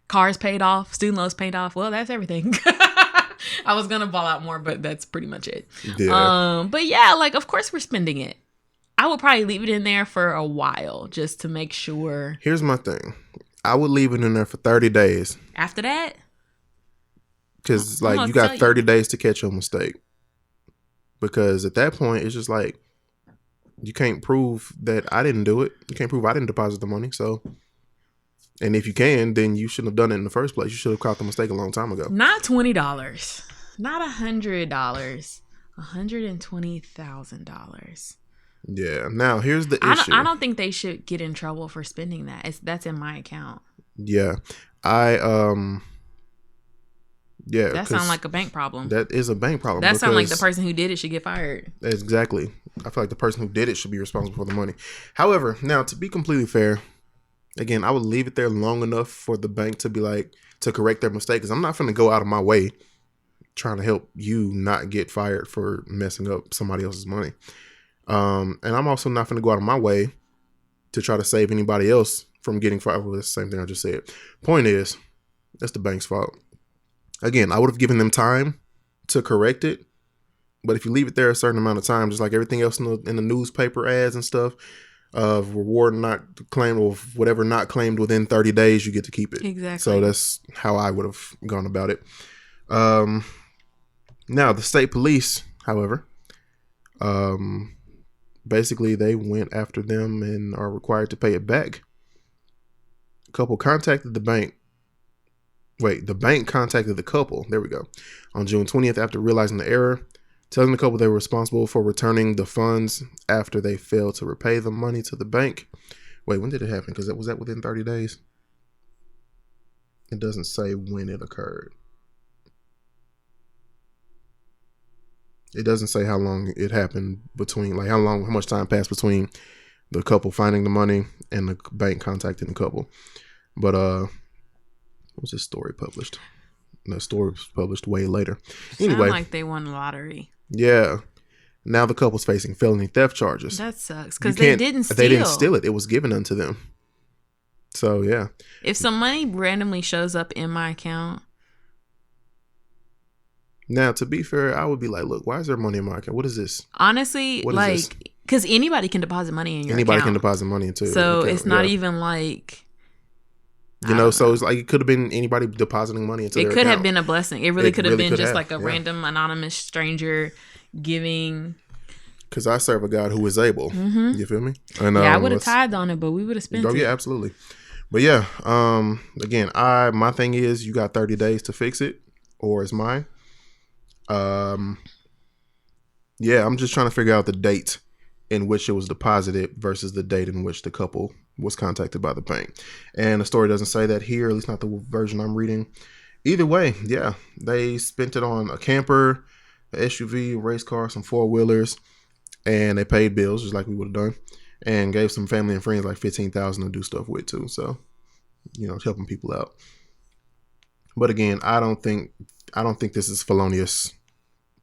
cars paid off. Student loans paid off. Well, that's everything. I was gonna ball out more, but that's pretty much it. Yeah. But yeah, like, of course we're spending it. I would probably leave it in there for a while just to make sure. Here's my thing. I would leave it in there for 30 days. After that? Because, like, you got 30 days to catch your mistake. Because at that point, it's just like, you can't prove that I didn't do it. You can't prove I didn't deposit the money. So, and if you can, then you shouldn't have done it in the first place. You should have caught the mistake a long time ago. Not $20. Not $100. $120,000. Yeah. Now, here's the issue. I don't think they should get in trouble for spending that. That's in my account. Yeah. I Yeah, that sounds like a bank problem. That is a bank problem. That sounds like the person who did it should get fired. Exactly. I feel like the person who did it should be responsible for the money. However, now to be completely fair, again, I would leave it there long enough for the bank to be like, to correct their mistake. Because I'm not going to go out of my way trying to help you not get fired for messing up somebody else's money. And I'm also not going to go out of my way to try to save anybody else from getting fired. Well, that's the same thing I just said. Point is, that's the bank's fault. Again, I would have given them time to correct it. But if you leave it there a certain amount of time, just like everything else in the newspaper ads and stuff, of reward not claimed or whatever not claimed within 30 days, you get to keep it. Exactly. So that's how I would have gone about it. Now, the state police, however, basically they went after them and are required to pay it back. The couple contacted the bank. Wait, the bank contacted the couple. There we go. On June 20th, after realizing the error, telling the couple they were responsible for returning the funds after they failed to repay the money to the bank. Wait, when did it happen? Because was that within 30 days? It doesn't say when it occurred. It doesn't say how long it happened between, like how much time passed between the couple finding the money and the bank contacting the couple. But was this story published? The story was published way later. Anyway, sound like they won the lottery. Yeah. Now the couple's facing felony theft charges. That sucks because they didn't steal. They didn't steal it. It was given unto them. So yeah. If some money randomly shows up in my account. Now, to be fair, I would be like, look, why is there money in my account? What is this? Honestly, like, because anybody can deposit money in your account. Anybody can deposit money into So it's not even like. So it's like it could have been anybody depositing money into their account. It could have been a blessing. It really could have been just like a random anonymous stranger giving. Because I serve a God who is able. Mm-hmm. You feel me? And, I would have tithed on it, but we would have spent it. Yeah, absolutely. But yeah, again, my thing is you got 30 days to fix it, or it's mine. I'm just trying to figure out the date in which it was deposited versus the date in which the couple was contacted by the bank. And the story doesn't say that here, at least not the version I'm reading. Either way, yeah, they spent it on a camper, an SUV, a race car, some four-wheelers, and they paid bills just like we would have done, and gave some family and friends like $15,000 to do stuff with too. So, helping people out. But again, I don't think this is felonious.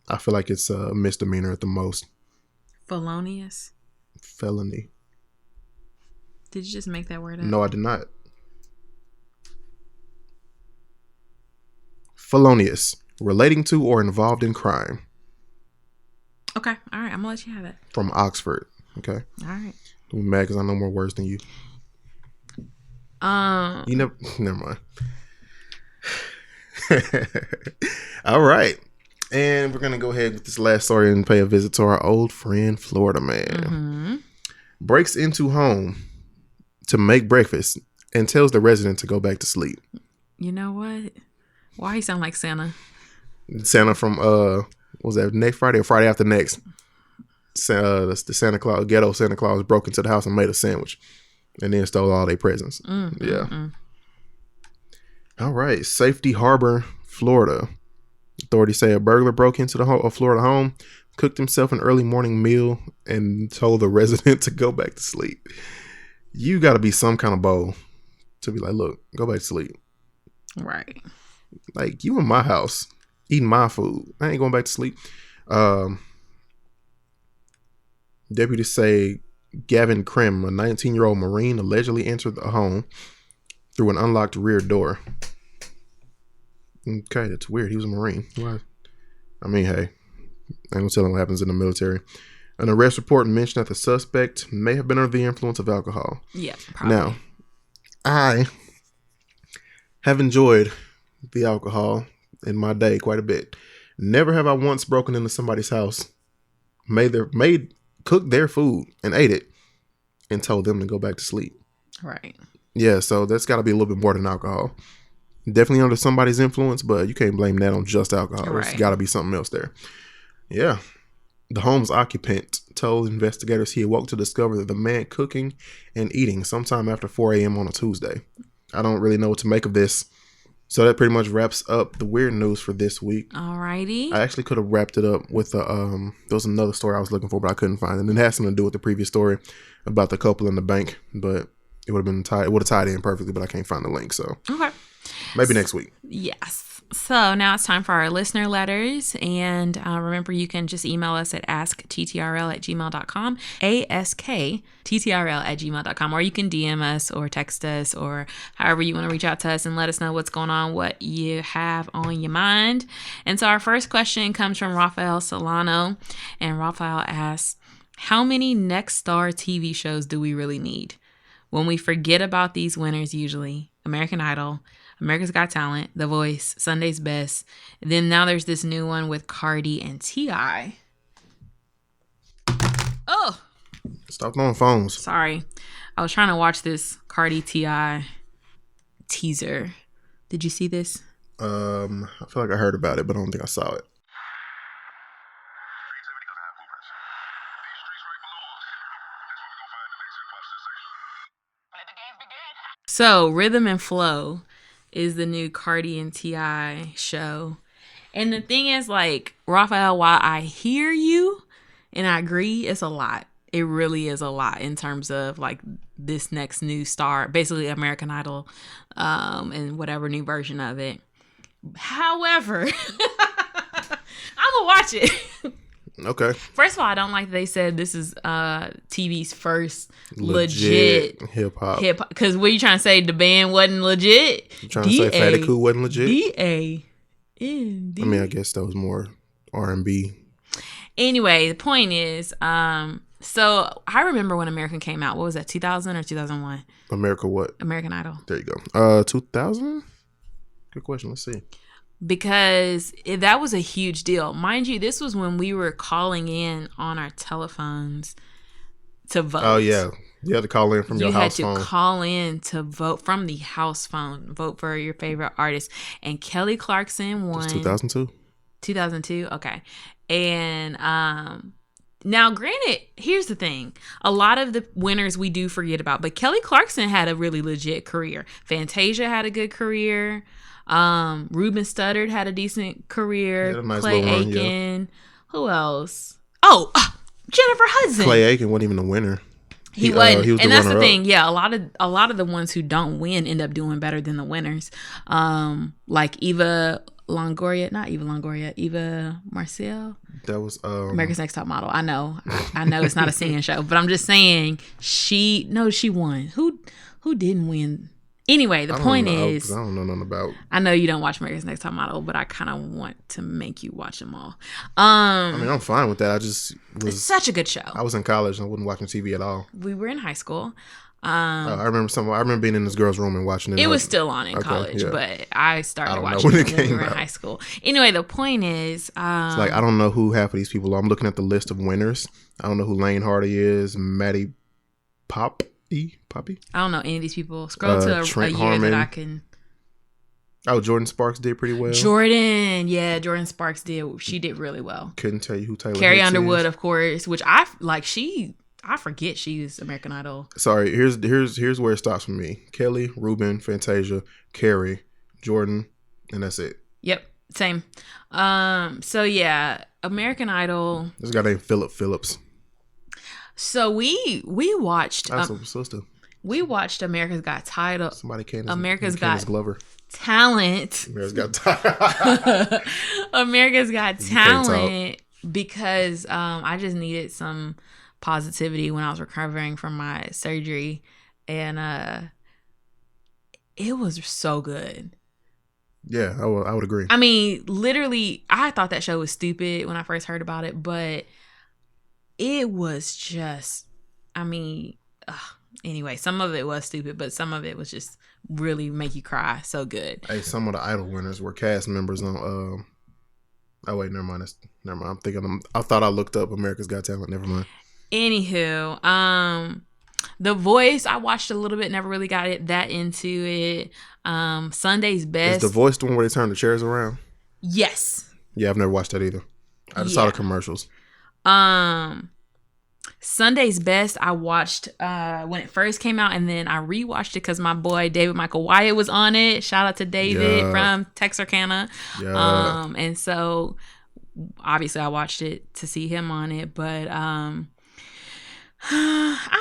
I feel like it's a misdemeanor at the most. Felonious? Felony. Did you just make that word up? No, I did not. Felonious. Relating to or involved in crime. Okay. All right. I'm going to let you have it. From Oxford. Okay. All right. I'm mad because I know more words than you. You never mind. All right. And we're going to go ahead with this last story and pay a visit to our old friend, Florida man. Mm-hmm. Breaks into home to make breakfast and tells the resident to go back to sleep. You know what? Why he sound like Santa? Santa from, what was that, next Friday or Friday after next? The Santa Claus, ghetto Santa Claus broke into the house and made a sandwich and then stole all their presents. Mm-hmm. Yeah. All right. Safety Harbor, Florida. Authorities say a burglar broke into a Florida home, cooked himself an early morning meal, and told the resident to go back to sleep. You got to be some kind of bold to be like, look, go back to sleep. Right. Like, you in my house, eating my food. I ain't going back to sleep. Deputies say Gavin Krim, a 19-year-old Marine, allegedly entered the home through an unlocked rear door. Okay, that's weird. He was a Marine. Why? I mean, hey, I ain't gonna tell him what happens in the military. An arrest report mentioned that the suspect may have been under the influence of alcohol. Yeah, probably. Now, I have enjoyed the alcohol in my day quite a bit. Never have I once broken into somebody's house, cooked their food and ate it, and told them to go back to sleep. Right. Yeah, so that's got to be a little bit more than alcohol. Definitely under somebody's influence, but you can't blame that on just alcohol. Right. There's got to be something else there. Yeah. The home's occupant told investigators he awoke to discover that the man cooking and eating sometime after 4 a.m. on a Tuesday. I don't really know what to make of this. So that pretty much wraps up the weird news for this week. Alrighty. I actually could have wrapped it up with there was another story I was looking for, but I couldn't find it. And it has something to do with the previous story about the couple in the bank, but it would have tied in perfectly, but I can't find the link. So okay, maybe next week. Yes. So now it's time for our listener letters. And remember, you can just email us at askTTRL@gmail.com, ASKTTRL@gmail.com, or you can DM us or text us or however you want to reach out to us and let us know what's going on, what you have on your mind. And so our first question comes from Rafael Solano. And Rafael asks, how many Next Star TV shows do we really need? When we forget about these winners, usually American Idol, America's Got Talent, The Voice, Sunday's Best. Then now there's this new one with Cardi and T.I. Oh! Stop throwing phones. Sorry. I was trying to watch this Cardi T.I. teaser. Did you see this? I feel like I heard about it, but I don't think I saw it. So, Rhythm and Flow is the new Cardi and T.I. show. And the thing is, like, Rafael, while I hear you and I agree, it's a lot. It really is a lot in terms of, like, this next new star, basically American Idol, and whatever new version of it. However, I'm gonna watch it. Okay. First of all, I don't like that they said this is TV's first legit hip hop. Because what are you trying to say? The band wasn't legit? You trying to say Fatty Cool wasn't legit? D-A-N-D. I mean, I guess that was more R&B. Anyway, the point is, so I remember when American came out. What was that, 2000 or 2001? America what? American Idol. There you go. 2000? Good question. Let's see. Because that was a huge deal. Mind you, this was when we were calling in on our telephones to vote. Oh, yeah. You had to call in from your house phone. You had to call in to vote from the house phone. Vote for your favorite artist. And Kelly Clarkson won. It was 2002. 2002? Okay. And now, granted, here's the thing. A lot of the winners we do forget about. But Kelly Clarkson had a really legit career. Fantasia had a good career. Ruben Studdard had a decent career. Nice Clay run, Aiken. Yeah. Who else? Oh, Jennifer Hudson. Clay Aiken wasn't even a winner. He wasn't, and that's the thing. Yeah, a lot of the ones who don't win end up doing better than the winners. Like Eva Marcel. That was America's Next Top Model. I know it's not a singing show, but I'm just saying she won. Who didn't win? Anyway, the point is, I don't know nothing about. I know you don't watch America's Next Top Model, but I kind of want to make you watch them all. I mean, I'm fine with that. It's such a good show. I was in college and I wasn't watching TV at all. We were in high school. I remember being in this girl's room and watching it. It was still on in college, but I started watching when it when we were in high school. Anyway, the point is, it's like I don't know who half of these people are. I'm looking at the list of winners. I don't know who Lane Hardy is. Maddie Poppy. I don't know any of these people. Scroll to a year Harmon. That I can. Oh, Jordan Sparks did pretty well. Jordan Sparks did. She did really well. Couldn't tell you who Taylor Carrie Hicks Underwood, is. Of course, which I forget she's American Idol. Sorry, here's where it stops for me. Kelly, Ruben, Fantasia, Carrie, Jordan, and that's it. Yep, same. So yeah, American Idol. This guy named Philip Phillips. So we watched. We watched America's Got Talent. Somebody can't. America's Got Glover. Talent. America's Got Talent. America's Got Talent because I just needed some positivity when I was recovering from my surgery, and it was so good. Yeah, I would agree. I mean, literally, I thought that show was stupid when I first heard about it, but it was just, anyway, some of it was stupid, but some of it was just really make you cry. So good. Hey, some of the Idol winners were cast members on. Oh wait, never mind. I'm thinking. I thought I looked up America's Got Talent. Never mind. Anywho, The Voice, I watched a little bit, never really got that into it. Sunday's Best. Is The Voice the one where they turn the chairs around? Yes. Yeah, I've never watched that either. I just saw the commercials. Sunday's Best, I watched when it first came out, and then I rewatched it because my boy David Michael Wyatt was on it. Shout out to David from Texarkana. And so obviously I watched it to see him on it, but I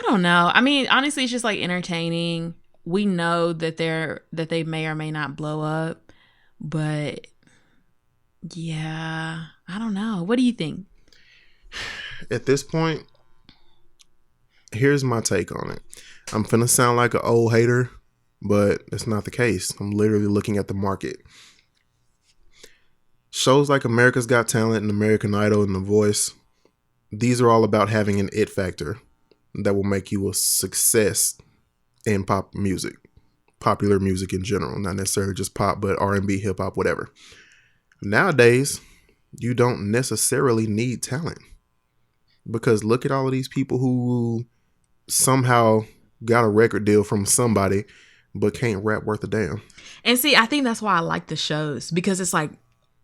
don't know. I mean, honestly, it's just like entertaining. We know that they may or may not blow up, but yeah, I don't know. What do you think? At this point, here's my take on it. I'm finna sound like an old hater, but it's not the case. I'm literally looking at the market. Shows like America's Got Talent and American Idol and The Voice, these are all about having an it factor that will make you a success in pop music, popular music in general, not necessarily just pop, but R&B, hip hop, whatever. Nowadays, you don't necessarily need talent, because look at all of these people who somehow got a record deal from somebody but can't rap worth a damn. And see, I think that's why I like the shows, because it's like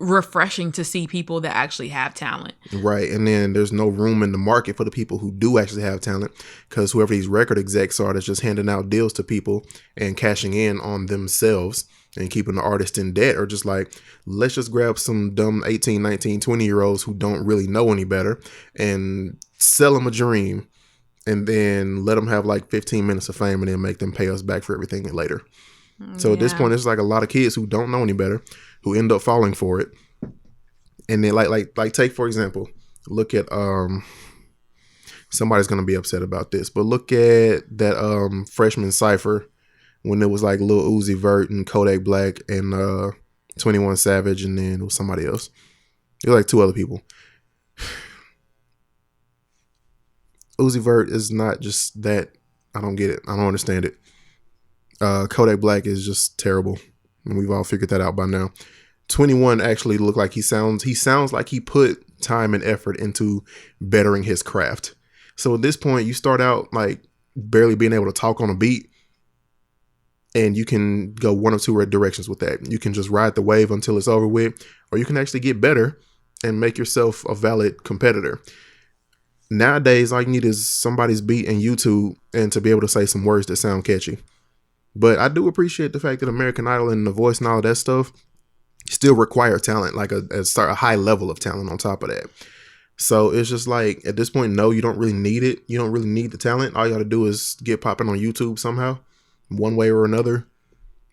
refreshing to see people that actually have talent. Right. And then there's no room in the market for the people who do actually have talent, because whoever these record execs are that's just handing out deals to people and cashing in on themselves and keeping the artist in debt, or just like, let's just grab some dumb 18, 19, 20-year-olds who don't really know any better and sell them a dream, and then let them have like 15 minutes of fame and then make them pay us back for everything later. So at this point, it's like a lot of kids who don't know any better who end up falling for it. And then like take, for example, look at somebody's going to be upset about this, but look at that Freshman Cypher when it was like Lil Uzi Vert and Kodak Black and 21 Savage, and then it was somebody else. It was like two other people. Uzi Vert is not just that. I don't get it. I don't understand it. Kodak Black is just terrible, and we've all figured that out by now. 21 actually looked like he sounds like he put time and effort into bettering his craft. So at this point, you start out like barely being able to talk on a beat, and you can go one or two directions with that. You can just ride the wave until it's over with, or you can actually get better and make yourself a valid competitor. Nowadays, all you need is somebody's beat and YouTube, and to be able to say some words that sound catchy. But I do appreciate the fact that American Idol and The Voice and all of that stuff still require talent, like a high level of talent on top of that. So it's just like, at this point, no, you don't really need it. You don't really need the talent. All you got to do is get popping on YouTube somehow, one way or another.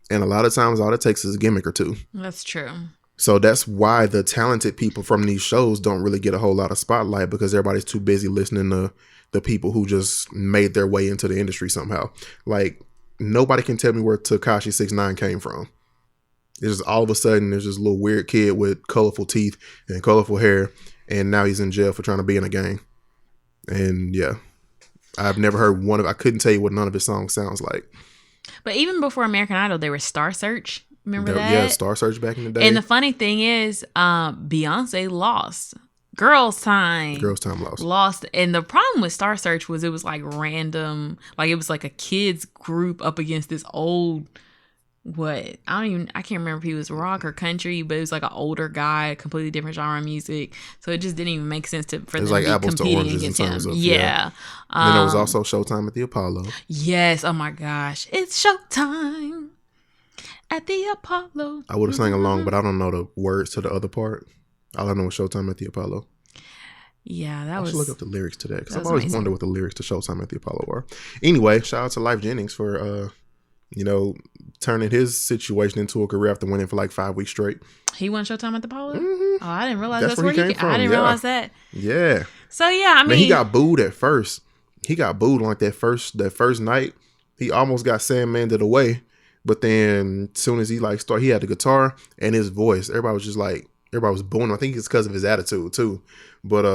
And a lot of times, all it takes is a gimmick or two. That's true. So that's why the talented people from these shows don't really get a whole lot of spotlight, because everybody's too busy listening to the people who just made their way into the industry somehow. Like, nobody can tell me where Tekashi 6ix9ine came from. It's just all of a sudden there's this little weird kid with colorful teeth and colorful hair, and now he's in jail for trying to be in a gang. And yeah, I've never heard I couldn't tell you what none of his songs sounds like. But even before American Idol, there was Star Search. Remember that? Yeah, Star Search back in the day. And the funny thing is, Beyonce lost. Girls Time lost. And the problem with Star Search was it was like random, like it was like a kids group up against this old, I can't remember if he was rock or country, but it was like an older guy, completely different genre of music. So it just didn't even make sense for them like to be competing against him. Yeah. And then there was also Showtime at the Apollo. Yes. Oh my gosh. It's Showtime at the Apollo. I would have sang along, but I don't know the words to the other part. All I know is Showtime at the Apollo. Yeah, I should look up the lyrics to that, because I've always wondered what the lyrics to Showtime at the Apollo are. Anyway, shout out to Lyfe Jennings for turning his situation into a career after winning for like 5 weeks straight. He won Showtime at the Apollo? Mm-hmm. Oh, I didn't realize that's where he came from. I didn't realize that. Yeah. So yeah, I mean, he got booed at first. He got booed like that first night. He almost got Sandman'd away, but then as soon as he he had the guitar and his voice, everybody was booing him. I think it's because of his attitude too. But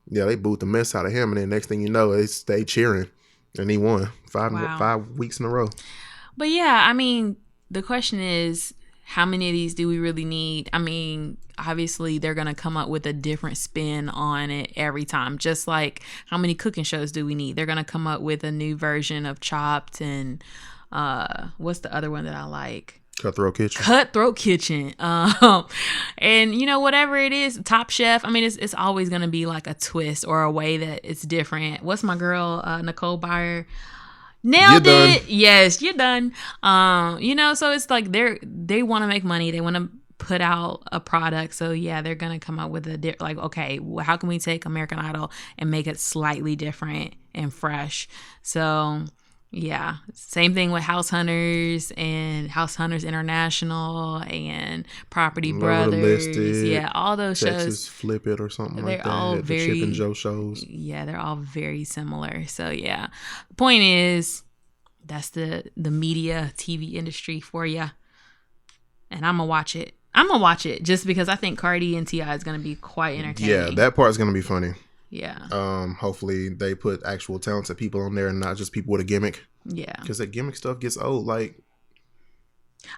yeah, they booed the mess out of him, and then next thing you know, they stayed cheering, and he won 5 weeks in a row. But yeah, I mean, the question is, how many of these do we really need? I mean, obviously they're going to come up with a different spin on it every time. Just like, how many cooking shows do we need? They're going to come up with a new version of Chopped, and what's the other one that I like? Cutthroat Kitchen. And you know, whatever it is, Top Chef. I mean, it's always gonna be like a twist or a way that it's different. What's my girl, Nicole Byer? Nailed it. Yes, you're done. You know, so it's like they want to make money. They want to put out a product. So yeah, they're gonna come up with like, okay, well, how can we take American Idol and make it slightly different and fresh? So yeah, same thing with House Hunters and House Hunters International and Property Brothers. Listed, yeah, all those Texas shows. Flip It or something like that. All the Chip and Joe shows. Yeah, they're all very similar. So yeah, the point is that's the media TV industry for you. And I'm gonna watch it. I'm gonna watch it just because I think Cardi and T.I. is gonna be quite entertaining. Yeah, that part's gonna be funny. Yeah. Hopefully they put actual talented people on there and not just people with a gimmick. Yeah. Because that gimmick stuff gets old. Like,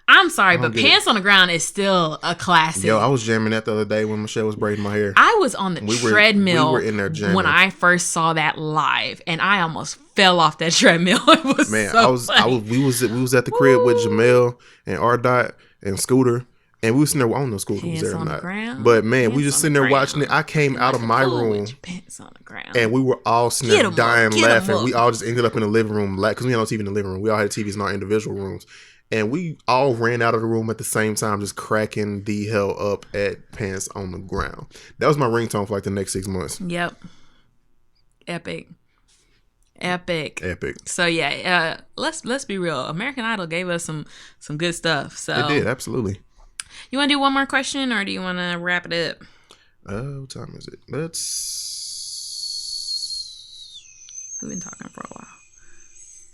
I'm sorry, but Pants on the Ground is still a classic. Yo, I was jamming that the other day when Michelle was braiding my hair. I was on the treadmill. We were in there jamming when I first saw that live, and I almost fell off that treadmill. It was we was at the crib with Jamel and R. Dot and Scooter. And we was sitting there, I don't know if Scooter was there or not. But man, we just sitting there watching it. I came out of my room. Pants on the ground. And we were all sitting there dying laughing. We all just ended up in the living room because we had no TV in the living room. We all had TVs in our individual rooms. And we all ran out of the room at the same time, just cracking the hell up at Pants on the Ground. That was my ringtone for like the next 6 months. Yep. Epic. Epic. So yeah, let's be real. American Idol gave us some good stuff. So it did, absolutely. You want to do one more question, or do you want to wrap it up? What time is it? We've been talking for a while.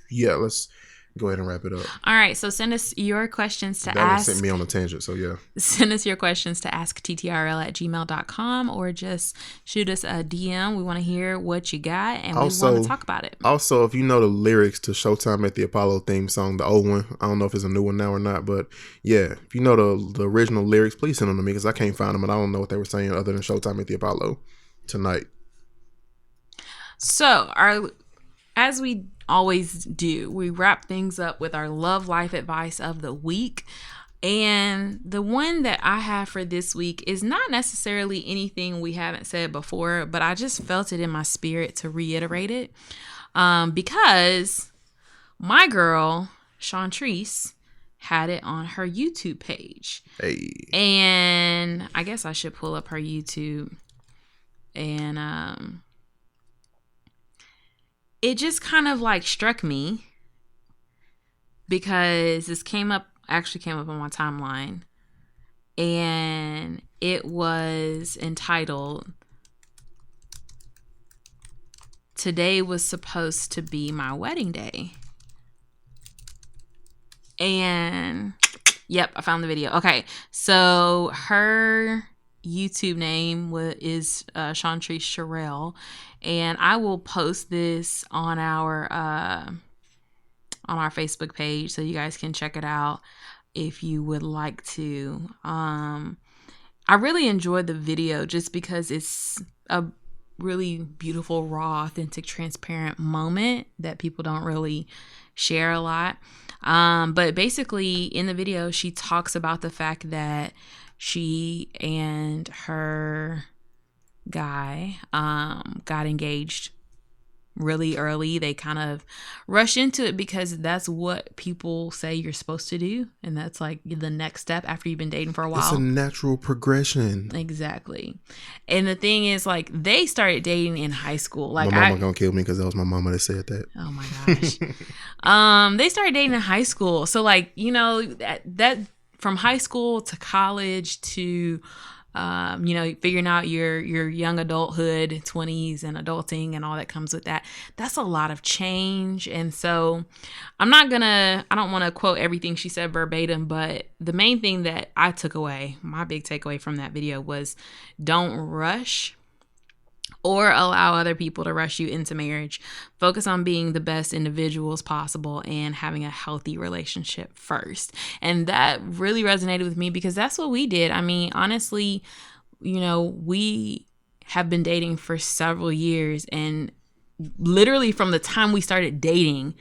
Yeah, let's go ahead and wrap it up. All right, so send us your questions to that ask. That sent me on a tangent, so yeah. Send us your questions to askttrl@gmail.com or just shoot us a DM. We want to hear what you got, and we want to talk about it. Also, if you know the lyrics to Showtime at the Apollo theme song, the old one, I don't know if it's a new one now or not, but yeah, if you know the original lyrics, please send them to me because I can't find them and I don't know what they were saying other than Showtime at the Apollo tonight. So, as we always do, we wrap things up with our love life advice of the week. And the one that I have for this week is not necessarily anything we haven't said before, but I just felt it in my spirit to reiterate it. Because my girl, Chantrice, had it on her YouTube page. Hey. And I guess I should pull up her YouTube. And it just kind of like struck me because this actually came up on my timeline, and it was entitled "Today Was Supposed to Be My Wedding Day." And yep, I found the video. Okay, so her YouTube name is Chantrice Sherrill, and I will post this on our Facebook page so you guys can check it out if you would like to. I really enjoyed the video just because it's a really beautiful, raw, authentic, transparent moment that people don't really share a lot. But basically in the video, she talks about the fact that she and her guy got engaged really early. They kind of rush into it because that's what people say you're supposed to do, and that's like the next step after you've been dating for a while. It's a natural progression. Exactly. And the thing is, like, they started dating in high school. Like, my mama gonna kill me because that was my mama that said that. Oh my gosh. They started dating in high school, so like, you know, that from high school to college to figuring out your young adulthood, 20s, and adulting and all that comes with that. That's a lot of change. And so I don't want to quote everything she said verbatim, but the main thing that I took away, my big takeaway from that video was don't rush or allow other people to rush you into marriage. Focus on being the best individuals possible and having a healthy relationship first. And that really resonated with me because that's what we did. I mean, honestly, you know, we have been dating for several years, and literally from the time we started dating,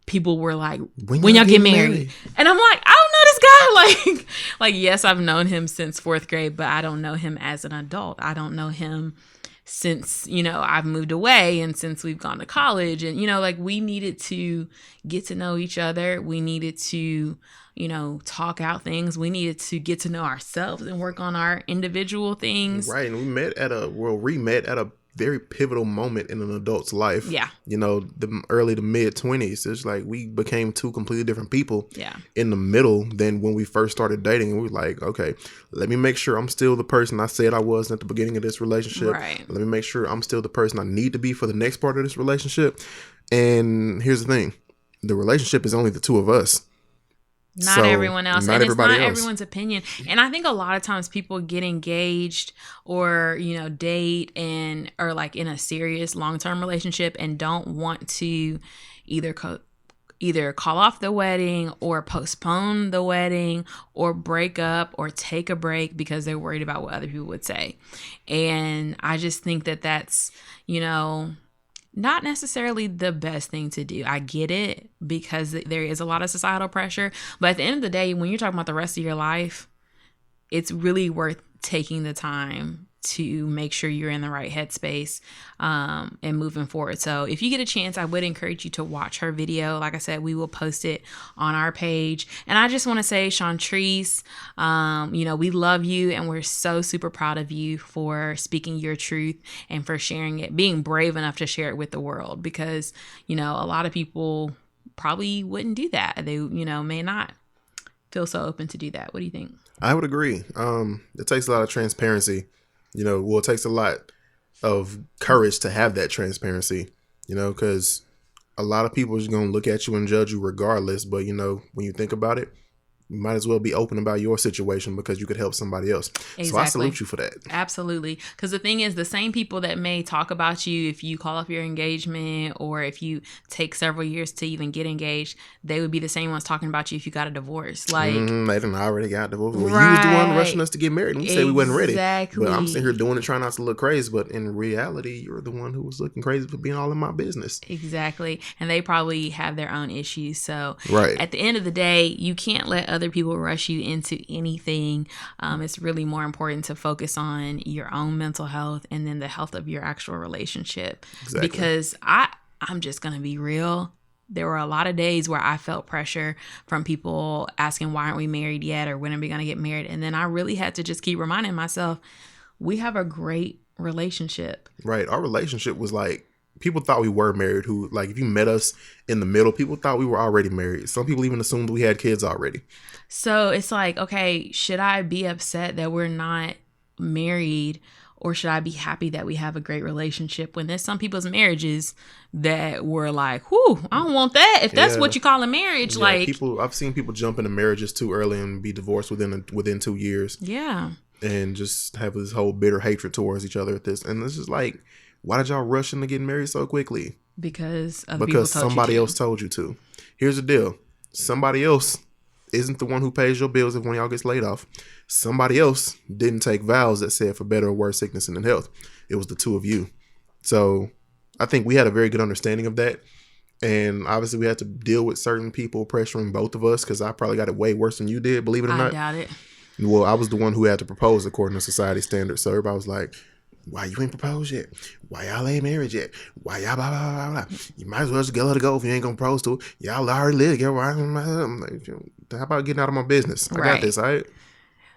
people were like, when y'all get married? And I'm like, I don't like yes, I've known him since 4th grade, but I don't know him as an adult. I don't know him since, I've moved away and since we've gone to college. And, like we needed to get to know each other. We needed to, talk out things. We needed to get to know ourselves and work on our individual things. Right. And we met at a very pivotal moment in an adult's life. Yeah. The early to mid 20s. It's like we became two completely different people in the middle than when we first started dating. And we were like, okay, let me make sure I'm still the person I said I was at the beginning of this relationship. Right. Let me make sure I'm still the person I need to be for the next part of this relationship. And here's the thing. The relationship is only the two of us. Not everyone else. Not and it's not else. Everyone's opinion. And I think a lot of times people get engaged or, date or like in a serious long-term relationship and don't want to either call off the wedding or postpone the wedding or break up or take a break because they're worried about what other people would say. And I just think that that's, not necessarily the best thing to do. I get it because there is a lot of societal pressure. But at the end of the day, when you're talking about the rest of your life, it's really worth taking the time to make sure you're in the right headspace and moving forward. So if you get a chance, I would encourage you to watch her video. Like I said, we will post it on our page. And I just want to say, Shawntrese, we love you and we're so super proud of you for speaking your truth and for sharing it, being brave enough to share it with the world because, a lot of people probably wouldn't do that. They, may not feel so open to do that. What do you think? I would agree. It takes a lot of transparency. It takes a lot of courage to have that transparency, because a lot of people are just going to look at you and judge you regardless. But, when you think about it, you might as well be open about your situation because you could help somebody else. Exactly. So I salute you for that. Absolutely. Because the thing is, the same people that may talk about you if you call off your engagement or if you take several years to even get engaged, they would be the same ones talking about you if you got a divorce. Like they done already got divorced. Well, right. You was the one rushing us to get married and we said we wasn't ready. Exactly. But I'm sitting here doing it, trying not to look crazy. But in reality, you're the one who was looking crazy for being all in my business. Exactly. And they probably have their own issues. So right. At the end of the day, you can't let other people rush you into anything. It's really more important to focus on your own mental health and then the health of your actual relationship. Exactly. Because I'm just going to be real. There were a lot of days where I felt pressure from people asking, why aren't we married yet? Or when are we going to get married? And then I really had to just keep reminding myself, we have a great relationship. Right. Our relationship was like, people thought we were married who, like, if you met us in the middle, people thought we were already married. Some people even assumed we had kids already. So it's like, okay, should I be upset that we're not married or should I be happy that we have a great relationship when there's some people's marriages that were like, whew, I don't want that. If that's what you call a marriage, I've seen people jump into marriages too early and be divorced within 2 years. Yeah. And just have this whole bitter hatred towards each other at this. And this is like, why did y'all rush into getting married so quickly? Because somebody else told you to. Here's the deal. Somebody else isn't the one who pays your bills if one of y'all gets laid off. Somebody else didn't take vows that said for better or worse sickness and in health. It was the two of you. So I think we had a very good understanding of that. And obviously we had to deal with certain people pressuring both of us because I probably got it way worse than you did, believe it or not. I doubt it. Well, I was the one who had to propose according to society standards. So everybody was like, why you ain't proposed yet? Why y'all ain't married yet? Why y'all blah, blah, blah, blah. You might as well just let her go if you ain't gonna propose to her. Y'all already live together. I'm like, how about getting out of my business? I got this, all right?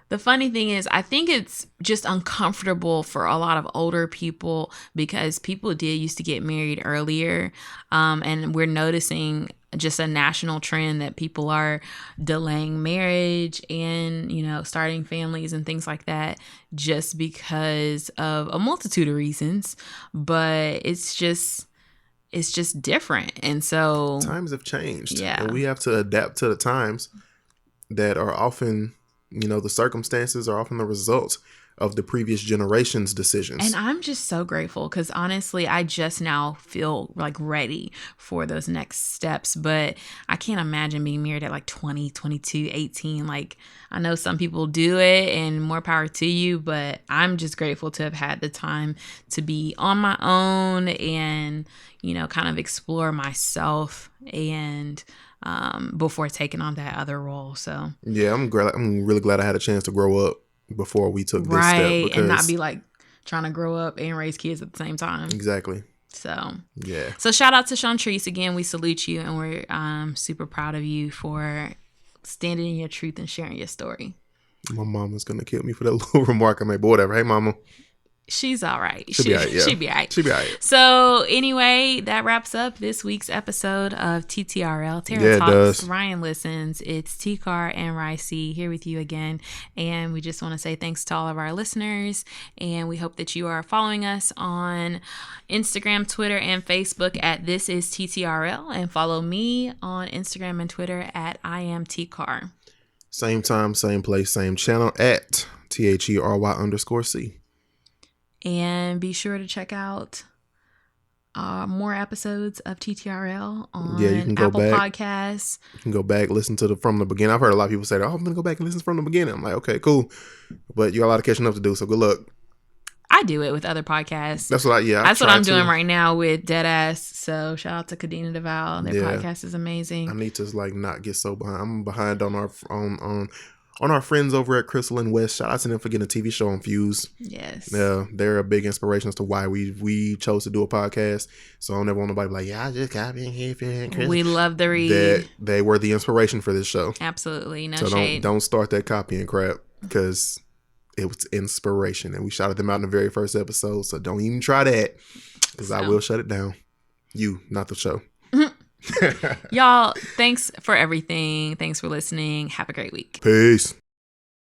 The funny thing is, I think it's just uncomfortable for a lot of older people because people used to get married earlier. And we're noticing just a national trend that people are delaying marriage and, starting families and things like that just because of a multitude of reasons. But it's just different. And so times have changed. Yeah. And we have to adapt to the times that are often, the circumstances are often the result of the previous generation's decisions. And I'm just so grateful because honestly, I just now feel like ready for those next steps. But I can't imagine being married at like 20, 22, 18. Like, I know some people do it and more power to you, but I'm just grateful to have had the time to be on my own and, you know, kind of explore myself and before taking on that other role. So yeah, I'm really glad I had a chance to grow up before we took this step. Because, and not be like trying to grow up and raise kids at the same time. Exactly. So yeah. So shout out to Chantrice again. We salute you and we're super proud of you for standing in your truth and sharing your story. My mama's gonna kill me for that little remark I made, but whatever. Hey, mama. She's all right. She'll be all right. Yeah. She'll be all right. She'll be all right. So anyway, that wraps up this week's episode of TTRL. Tara yeah, Talks. It does. Ryan listens. It's T-Car and Ricey here with you again. And we just want to say thanks to all of our listeners. And we hope that you are following us on Instagram, Twitter, and Facebook at This Is TTRL. And follow me on Instagram and Twitter at I Am T-Car. Same time, same place, same channel at THERY_C. And be sure to check out more episodes of TTRL on you can go Apple back. Podcasts. You can go back, listen to from the beginning. I've heard a lot of people say, "Oh, I'm going to go back and listen from the beginning." I'm like, okay, cool. But you got a lot of catching up to do, so good luck. I do it with other podcasts. That's what I'm doing right now with Deadass. So shout out to Kadena DeVal. Their podcast is amazing. I need to not get so behind. I'm behind on our friends over at Crystal and West. Shout out to them for getting a TV show on Fuse. Yes. Yeah, they're a big inspiration as to why we chose to do a podcast. So I don't ever want nobody to be like, yeah, I just got in here for Crystal. We love the read. They were the inspiration for this show. Absolutely. No so shade. Don't start that copying crap because it was inspiration. And we shouted them out in the very first episode. So don't even try that because I will shut it down. You, not the show. Y'all, thanks for everything. Thanks for listening. Have a great week. Peace.